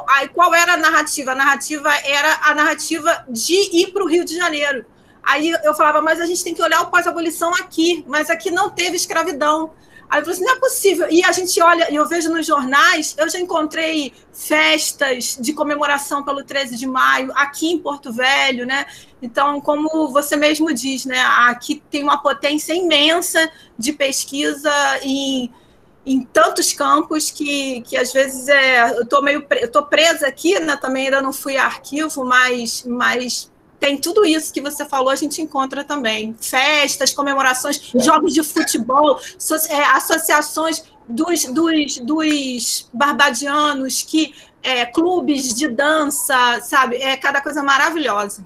Aí qual era a narrativa? A narrativa era a narrativa de ir para o Rio de Janeiro. Aí eu falava, mas a gente tem que olhar o pós-abolição aqui, mas aqui não teve escravidão. Aí eu falei assim, não é possível. E a gente olha, e eu vejo nos jornais, eu já encontrei festas de comemoração pelo 13 de maio, aqui em Porto Velho, né? Então, como você mesmo diz, né? Aqui tem uma potência imensa de pesquisa em tantos campos que às vezes eu estou presa aqui, né? Também ainda não fui a arquivo, mas tem tudo isso que você falou, a gente encontra também. Festas, comemorações, jogos de futebol, associações dos barbadianos, clubes de dança, sabe? Cada coisa maravilhosa.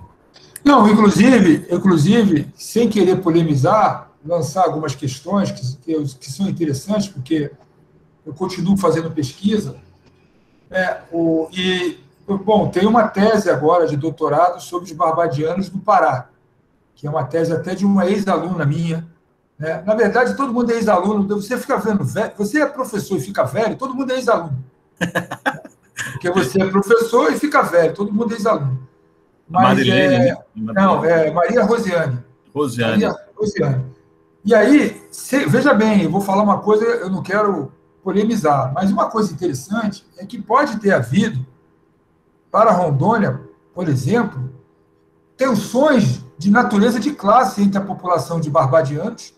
Não, inclusive, sem querer polemizar, lançar algumas questões que são interessantes, porque eu continuo fazendo pesquisa, Bom, tem uma tese agora de doutorado sobre os barbadianos do Pará, que é uma tese até de uma ex-aluna minha, né? Na verdade, todo mundo é ex-aluno. Você fica vendo velho, você é professor e fica velho, todo mundo é ex-aluno. Porque você é professor e fica velho, todo mundo é ex-aluno. Mas Maria Rosiane. Maria Rosiane. E aí, veja bem, eu vou falar uma coisa, eu não quero polemizar, mas uma coisa interessante é que pode ter havido para Rondônia, por exemplo, tensões de natureza de classe entre a população de barbadianos,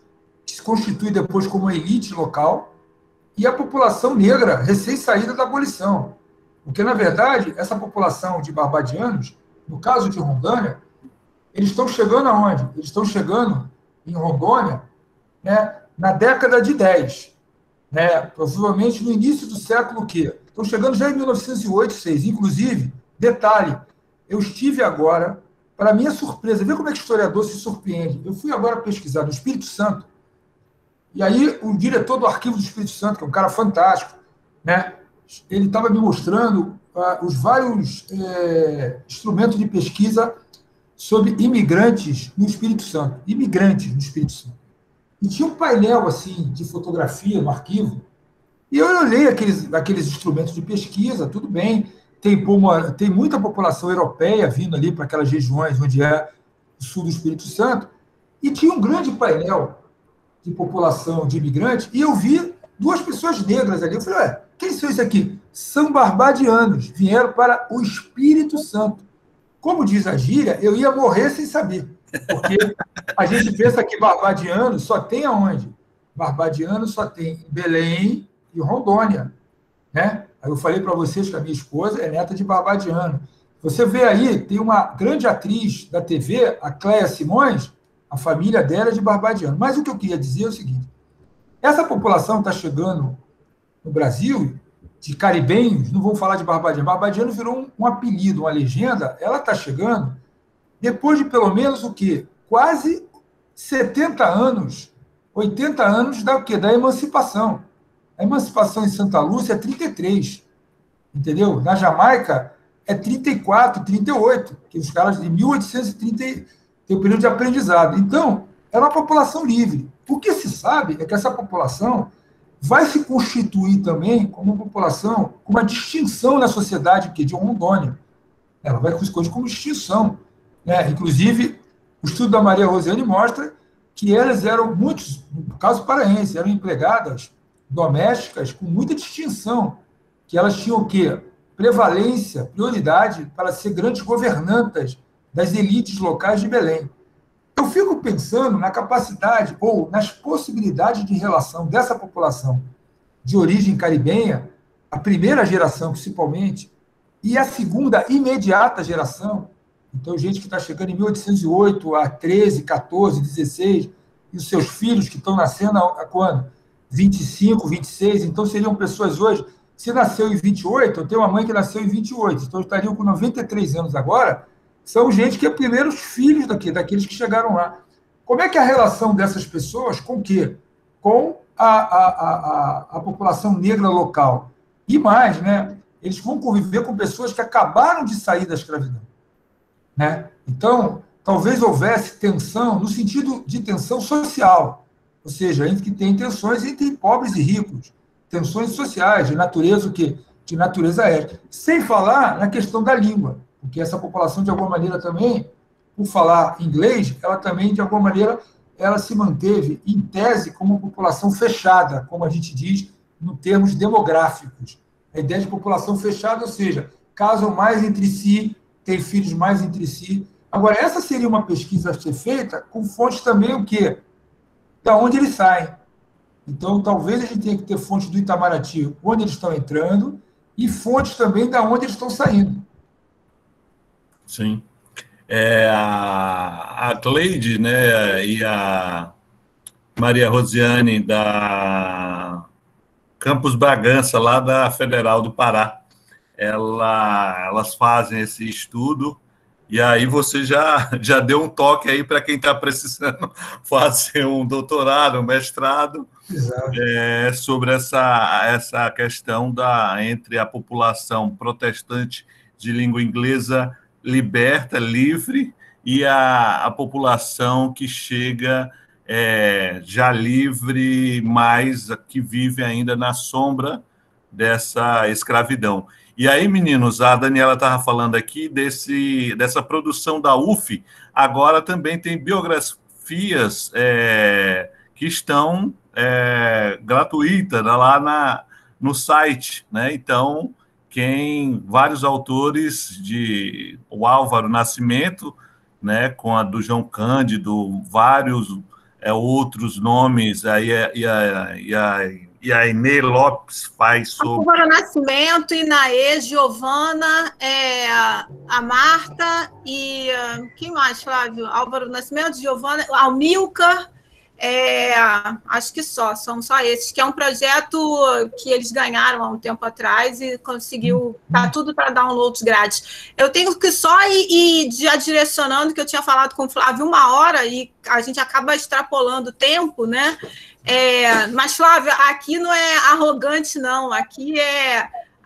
que se constitui depois como uma elite local, e a população negra recém-saída da abolição. Porque, na verdade, essa população de barbadianos, no caso de Rondônia, eles estão chegando aonde? Eles estão chegando em Rondônia, né, na década de 10, né, provavelmente no início do século quê? Estão chegando já em 1908, 6. Inclusive, detalhe, eu estive agora, para minha surpresa, vê como é que o historiador se surpreende. Eu fui agora pesquisar no Espírito Santo, e aí o diretor do Arquivo do Espírito Santo, que é um cara fantástico, né, ele estava me mostrando os vários instrumentos de pesquisa sobre imigrantes no Espírito Santo. Imigrantes no Espírito Santo. E tinha um painel assim, de fotografia no arquivo, e eu olhei aqueles instrumentos de pesquisa, tudo bem, tem muita população europeia vindo ali para aquelas regiões onde é o sul do Espírito Santo, e tinha um grande painel de população de imigrantes, e eu vi 2 pessoas negras ali. Eu falei, quem são isso aqui? São barbadianos, vieram para o Espírito Santo. Como diz a gíria, eu ia morrer sem saber, porque a gente pensa que barbadiano só tem aonde? Barbadiano só tem em Belém e Rondônia, né? Aí eu falei para vocês que a minha esposa é neta de barbadiano. Você vê aí, tem uma grande atriz da TV, a Cléia Simões, a família dela é de barbadiano. Mas o que eu queria dizer é o seguinte, essa população está chegando no Brasil, de caribenhos, não vou falar de barbadiano. Barbadiano virou um apelido, uma legenda, ela está chegando depois de pelo menos o quê? Quase 70 anos, 80 anos da emancipação. A emancipação em Santa Lúcia é 33, entendeu? Na Jamaica é 34, 38, que os caras de 1830 têm o período de aprendizado. Então, era uma população livre. O que se sabe é que essa população vai se constituir também como uma população com uma distinção na sociedade de Rondônia. Ela vai se constituir como distinção. Né? Inclusive, o estudo da Maria Rosiane mostra que elas eram, muitos, no caso paraense, eram empregadas domésticas com muita distinção, que elas tinham o quê? Prevalência, prioridade para ser grandes governantas das elites locais de Belém. Eu fico pensando na capacidade ou nas possibilidades de relação dessa população de origem caribenha, a primeira geração principalmente, e a segunda imediata geração, então gente que está chegando em 1808 a 13, 14, 16, e os seus filhos que estão nascendo há quando? 25, 26, então seriam pessoas hoje, se nasceu em 28, eu tenho uma mãe que nasceu em 28, então estariam com 93 anos agora, são gente que é primeiros filhos daqueles que chegaram lá. Como é que é a relação dessas pessoas com o quê? Com a população negra local. E mais, né? Eles vão conviver com pessoas que acabaram de sair da escravidão. Né? Então, talvez houvesse tensão, no sentido de tensão social, ou seja, entre que tem tensões entre pobres e ricos, tensões sociais, de natureza o quê? De natureza étnica. Sem falar na questão da língua, porque essa população, de alguma maneira, também, por falar inglês, ela também, de alguma maneira, ela se manteve, em tese, como uma população fechada, como a gente diz, em termos demográficos. A ideia de população fechada, ou seja, casam mais entre si, têm filhos mais entre si. Agora, essa seria uma pesquisa a ser feita com fontes também o quê? Da onde eles saem. Então, talvez a gente tenha que ter fontes do Itamaraty, onde eles estão entrando, e fontes também da onde eles estão saindo. Sim. A Cleide, né, e a Maria Rosiane, da Campos Bragança, lá da Federal do Pará, elas fazem esse estudo, e aí você já deu um toque aí para quem está precisando fazer um doutorado, um mestrado, sobre essa questão entre a população protestante de língua inglesa liberta, livre, e a população que chega já livre, mas que vive ainda na sombra dessa escravidão. E aí, meninos, a Daniela estava falando aqui dessa produção da UF, agora também tem biografias que estão gratuitas lá no site, né? Então, vários autores, o Álvaro Nascimento, né, com a do João Cândido, vários outros nomes, aí e a Inê Lopes faz sobre... Álvaro Nascimento, Inaê, Giovana, a Marta e... quem mais, Flávio? Álvaro Nascimento, Giovana, Almilcar, acho que são só esses, que é um projeto que eles ganharam há um tempo atrás e conseguiu, tá tudo para downloads grátis. Eu tenho que só ir já direcionando, que eu tinha falado com o Flávio 1 hora e a gente acaba extrapolando o tempo, né? Mas, Flávio, aqui não é arrogante, não, aqui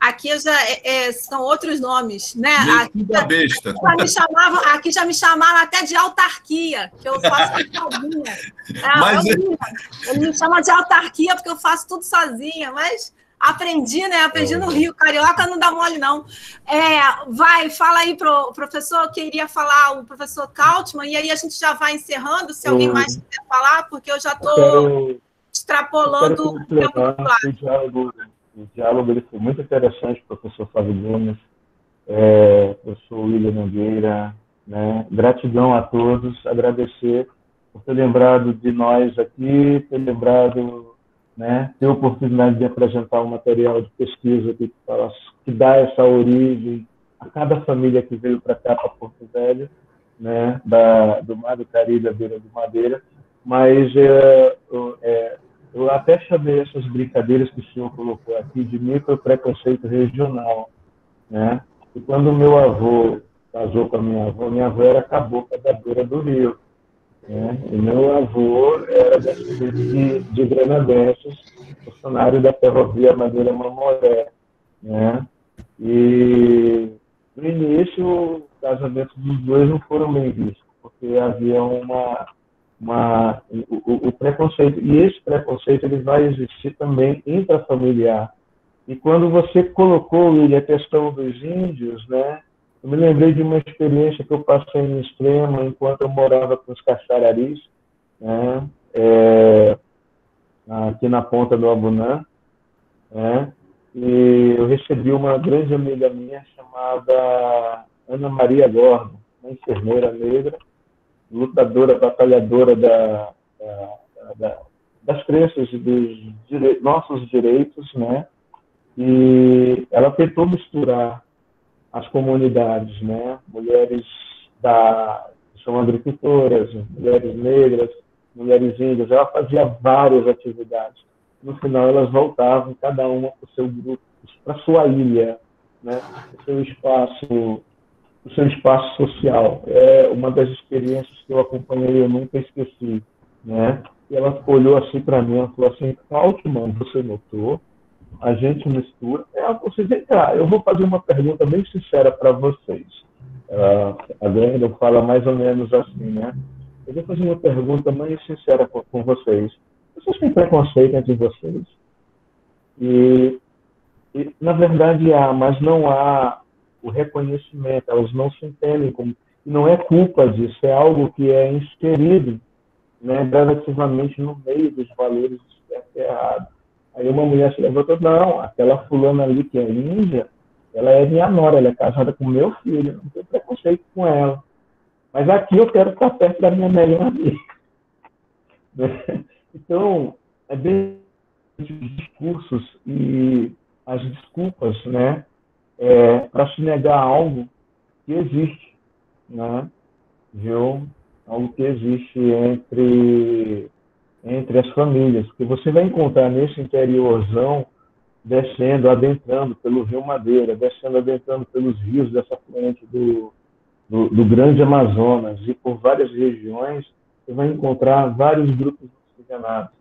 aqui são outros nomes, né? Aqui da besta. Aqui já me chamaram até de autarquia, que eu faço tudo sozinha. Ele me chama de autarquia porque eu faço tudo sozinha, mas aprendi, né? Aprendi no Rio. Carioca não dá mole, não. Fala aí, professor, que iria falar o professor Kaltmann, e aí a gente já vai encerrando, se alguém mais quiser falar, porque eu já estou extrapolando o tempo do Flávio. O diálogo ele foi muito interessante, professor Flávio Gomes, professor William Nogueira, né? Gratidão a todos, agradecer por ter lembrado de nós aqui, ter lembrado, né, ter a oportunidade de apresentar um material de pesquisa que dá essa origem a cada família que veio para cá, para Porto Velho, né, do Mar do Caribe, à beira do Madeira, mas eu até chamei essas brincadeiras que o senhor colocou aqui de micropreconceito regional, né? E quando o meu avô casou com a minha avó era cabocla da beira do rio, né? E meu avô era de granadenses, funcionário da Ferrovia Madeira Mamoré, né? E no início o casamento dos dois não foram bem vistos, porque havia o preconceito, e esse preconceito ele vai existir também intrafamiliar. E quando você colocou, William, a questão dos índios, né, eu me lembrei de uma experiência que eu passei no Extremo enquanto eu morava com os Caxararis, né, aqui na ponta do Abunã, né, e eu recebi uma grande amiga minha chamada Ana Maria Gordon, uma enfermeira negra, lutadora, batalhadora das crenças dos nossos direitos, né? E ela tentou misturar as comunidades, né? Mulheres que são agricultoras, mulheres negras, mulheres índias. Ela fazia várias atividades. No final, elas voltavam, cada uma para o seu grupo, para a sua ilha, né? O seu espaço social. É uma das experiências que eu acompanhei, eu nunca esqueci, né? E ela olhou assim para mim, ela falou assim: Kaltmann, você notou? A gente mistura. Vocês vem cá, eu vou fazer uma pergunta bem sincera para vocês. A Glenda fala mais ou menos assim, né? Eu vou fazer uma pergunta mais sincera com vocês. Vocês têm preconceito entre vocês? E na verdade há, mas não há o reconhecimento, elas não se entendem como, e não é culpa disso, é algo que é inserido, né, gradativamente no meio dos valores do certo e errado. Aí uma mulher se levantou: não, aquela fulana ali que é índia, ela é minha nora, ela é casada com meu filho, não tenho preconceito com ela, mas aqui eu quero estar perto da minha melhor amiga. Então, é bem os discursos e as desculpas, né, para se negar algo que existe, né? Viu? Algo que existe entre as famílias, porque você vai encontrar nesse interiorzão, descendo, adentrando pelo Rio Madeira, descendo, adentrando pelos rios dessa afluente do Grande Amazonas e por várias regiões, você vai encontrar vários grupos miscigenados,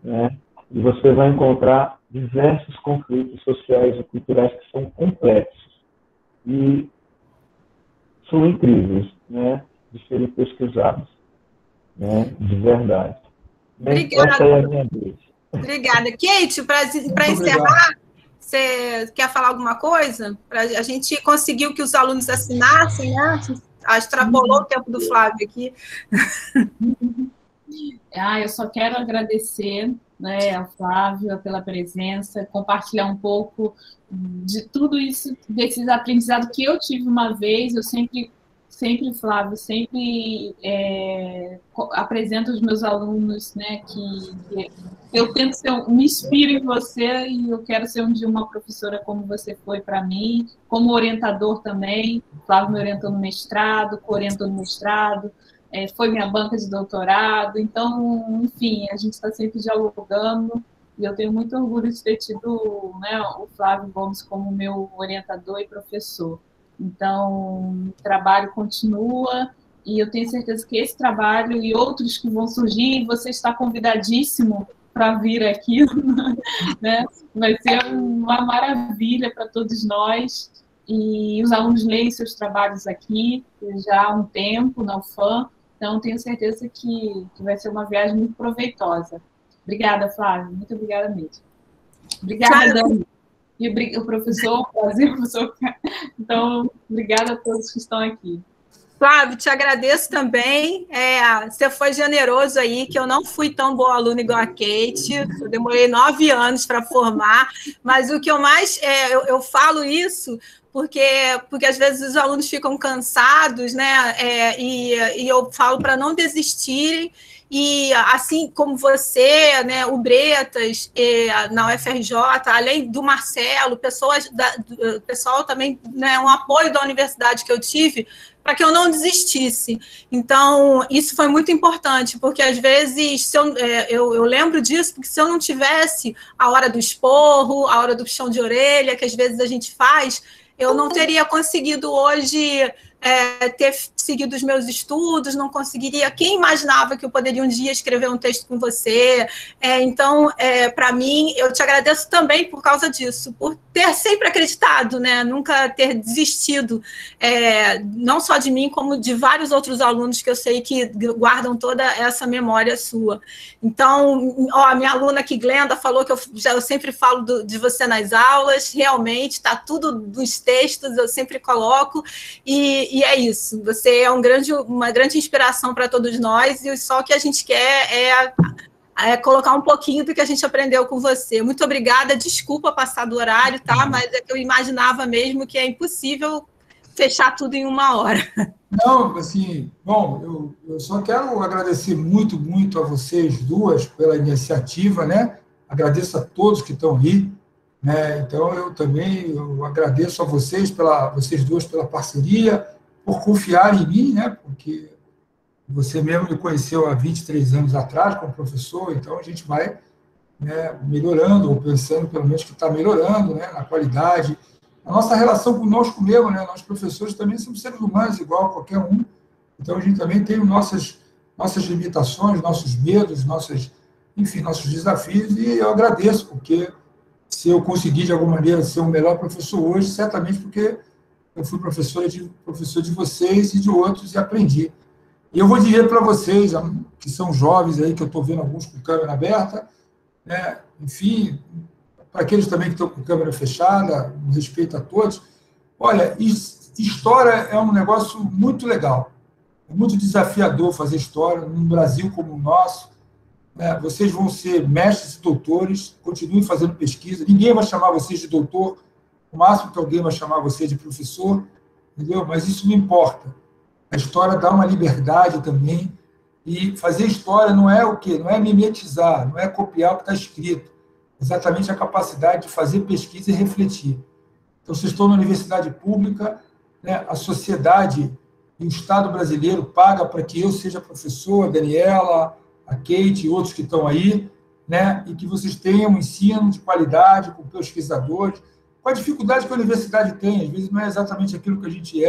né? E você vai encontrar diversos conflitos sociais e culturais que são complexos e são incríveis, né, de serem pesquisados, né, de verdade. Obrigada. Essa é a minha deixa. Obrigada. Kate, para encerrar, você quer falar alguma coisa? A gente conseguiu que os alunos assinassem, né? Extrapolou o tempo do Flávio aqui. Eu só quero agradecer, né, ao Flávio pela presença, compartilhar um pouco de tudo isso, desses aprendizados que eu tive uma vez. Eu sempre, Flávio, apresento aos meus alunos, né, que eu tento me inspiro em você e eu quero ser um dia uma professora como você foi para mim, como orientador também. Flávio me orientou no mestrado, co-orientou no mestrado, foi minha banca de doutorado. Então, enfim, a gente está sempre dialogando e eu tenho muito orgulho de ter tido, né, o Flávio Gomes como meu orientador e professor. Então, o trabalho continua e eu tenho certeza que esse trabalho e outros que vão surgir, você está convidadíssimo para vir aqui, né? Vai ser uma maravilha para todos nós. E os alunos leem seus trabalhos aqui já há um tempo na UFAM, então tenho certeza que vai ser uma viagem muito proveitosa. Obrigada, Flávia, muito obrigada mesmo. Obrigada, Dani. E o professor, prazer, professor. Então, obrigada a todos que estão aqui. Flávio, te agradeço também. Você foi generoso aí, que eu não fui tão boa aluna igual a Kate. Eu demorei 9 anos para formar, mas o que eu mais... eu falo isso porque às vezes os alunos ficam cansados, né? E eu falo para não desistirem. E assim como você, né, o Bretas, na UFRJ, além do Marcelo, pessoal também, né, um apoio da universidade que eu tive, para que eu não desistisse. Então, isso foi muito importante, porque às vezes, eu lembro disso, porque se eu não tivesse a hora do esporro, a hora do puxão de orelha, que às vezes a gente faz, eu não teria conseguido hoje ter seguido os meus estudos, não conseguiria. Quem imaginava que eu poderia um dia escrever um texto com você? Então, para mim, eu te agradeço também por causa disso, por ter sempre acreditado, né? Nunca ter desistido, não só de mim, como de vários outros alunos que eu sei que guardam toda essa memória sua. Então, a minha aluna aqui, Glenda, falou que eu sempre falo de você nas aulas, realmente, está tudo nos textos, eu sempre coloco, e é isso, você é uma grande inspiração para todos nós, e só o que a gente quer é colocar um pouquinho do que a gente aprendeu com você. Muito obrigada, desculpa passar do horário, tá? Mas é que eu imaginava mesmo que é impossível fechar tudo em 1 hora. Não, assim, bom, eu só quero agradecer muito, muito a vocês duas pela iniciativa, né? Agradeço a todos que estão aí, né? Então, eu agradeço a vocês duas pela parceria, por confiar em mim, né? Porque você mesmo me conheceu há 23 anos atrás como professor, então a gente vai, né, melhorando, ou pensando pelo menos que está melhorando, né, na qualidade. A nossa relação conosco mesmo, né? Nós professores também somos seres humanos, igual a qualquer um, então a gente também tem nossas limitações, nossos medos, nossos desafios, e eu agradeço, porque se eu conseguir, de alguma maneira, ser um melhor professor hoje, certamente porque eu fui professor de vocês e de outros e aprendi. E eu vou dizer para vocês, que são jovens aí, que eu estou vendo alguns com câmera aberta, né? Enfim, para aqueles também que estão com câmera fechada, um respeito a todos, olha, história é um negócio muito legal, é muito desafiador fazer história num Brasil como o nosso, né? Vocês vão ser mestres e doutores, continuem fazendo pesquisa, ninguém vai chamar vocês de doutor, o máximo que alguém vai chamar você de professor, entendeu? Mas isso não importa. A história dá uma liberdade também, e fazer história não é o quê? Não é mimetizar, não é copiar o que está escrito. Exatamente a capacidade de fazer pesquisa e refletir. Então, vocês estão na universidade pública, né? A sociedade e o Estado brasileiro paga para que eu seja professor, a Daniela, a Kate e outros que estão aí, né? E que vocês tenham um ensino de qualidade, com pesquisadores, com a dificuldade que a universidade tem, às vezes não é exatamente aquilo que a gente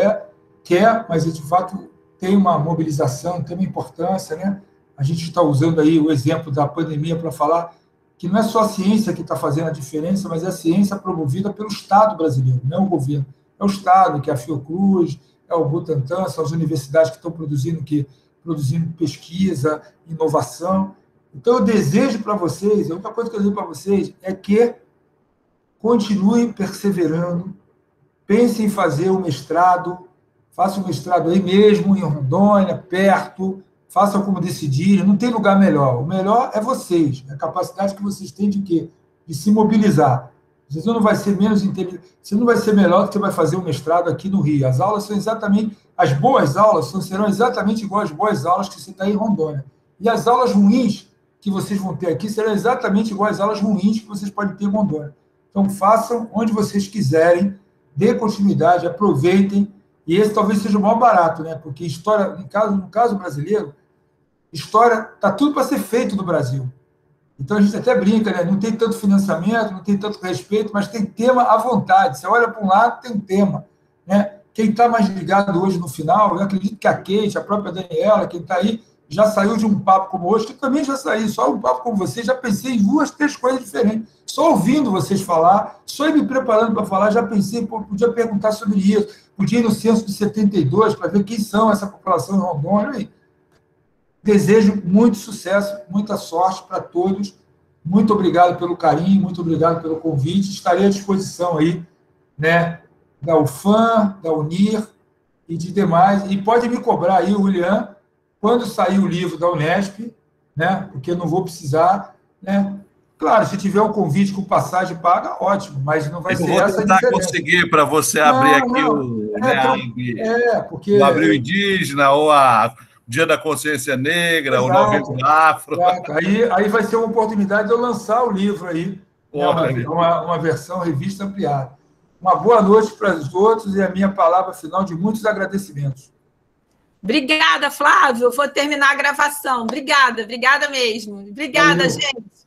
quer, mas de fato tem uma mobilização, tem uma importância, né? A gente está usando aí o exemplo da pandemia para falar que não é só a ciência que está fazendo a diferença, mas é a ciência promovida pelo Estado brasileiro, não é o governo. É o Estado, que é a Fiocruz, é o Butantan, são as universidades que estão produzindo pesquisa, inovação. Então, eu desejo para vocês, a única coisa que eu desejo para vocês é que continue perseverando, pense em fazer o mestrado, faça o mestrado aí mesmo, em Rondônia, perto, faça como decidirem, não tem lugar melhor. O melhor é vocês, a capacidade que vocês têm de quê? De se mobilizar. Você não vai ser menos inteligente, você não vai ser melhor do que você vai fazer o mestrado aqui no Rio. As aulas são exatamente, as boas aulas serão exatamente igual às boas aulas que você está em Rondônia. E as aulas ruins que vocês vão ter aqui serão exatamente iguais às aulas ruins que vocês podem ter em Rondônia. Então, façam onde vocês quiserem, dê continuidade, aproveitem, e esse talvez seja o maior barato, né? Porque história, no caso brasileiro, história está tudo para ser feito no Brasil. Então, a gente até brinca, né? Não tem tanto financiamento, não tem tanto respeito, mas tem tema à vontade. Você olha para um lado, tem tema, né? Quem está mais ligado hoje no final, eu acredito que a Kate, a própria Daniela, quem está aí, já saiu de um papo como hoje, que também já saí, só um papo como você, já pensei em 2, 3 coisas diferentes. Só ouvindo vocês falar, só me preparando para falar, já pensei, podia perguntar sobre isso, podia ir no censo de 72 para ver quem são essa população em Rondônia. E desejo muito sucesso, muita sorte para todos. Muito obrigado pelo carinho, muito obrigado pelo convite. Estarei à disposição aí, né, da UFAM, da UNIR e de demais. E pode me cobrar aí, William, quando sair o livro da Unesp, né, porque eu não vou precisar, né? Claro, se tiver um convite com passagem paga, ótimo, mas não vai ser essa a diferença. Conseguir para você abrir aqui o Abril Indígena ou o Dia da Consciência Negra, exato, o Novembro Afro. Exato. Aí vai ser uma oportunidade de eu lançar o livro aí, uma versão revista ampliada. Uma boa noite para os outros e a minha palavra final de muitos agradecimentos. Obrigada, Flávio. Vou terminar a gravação. Obrigada mesmo. Obrigada, gente.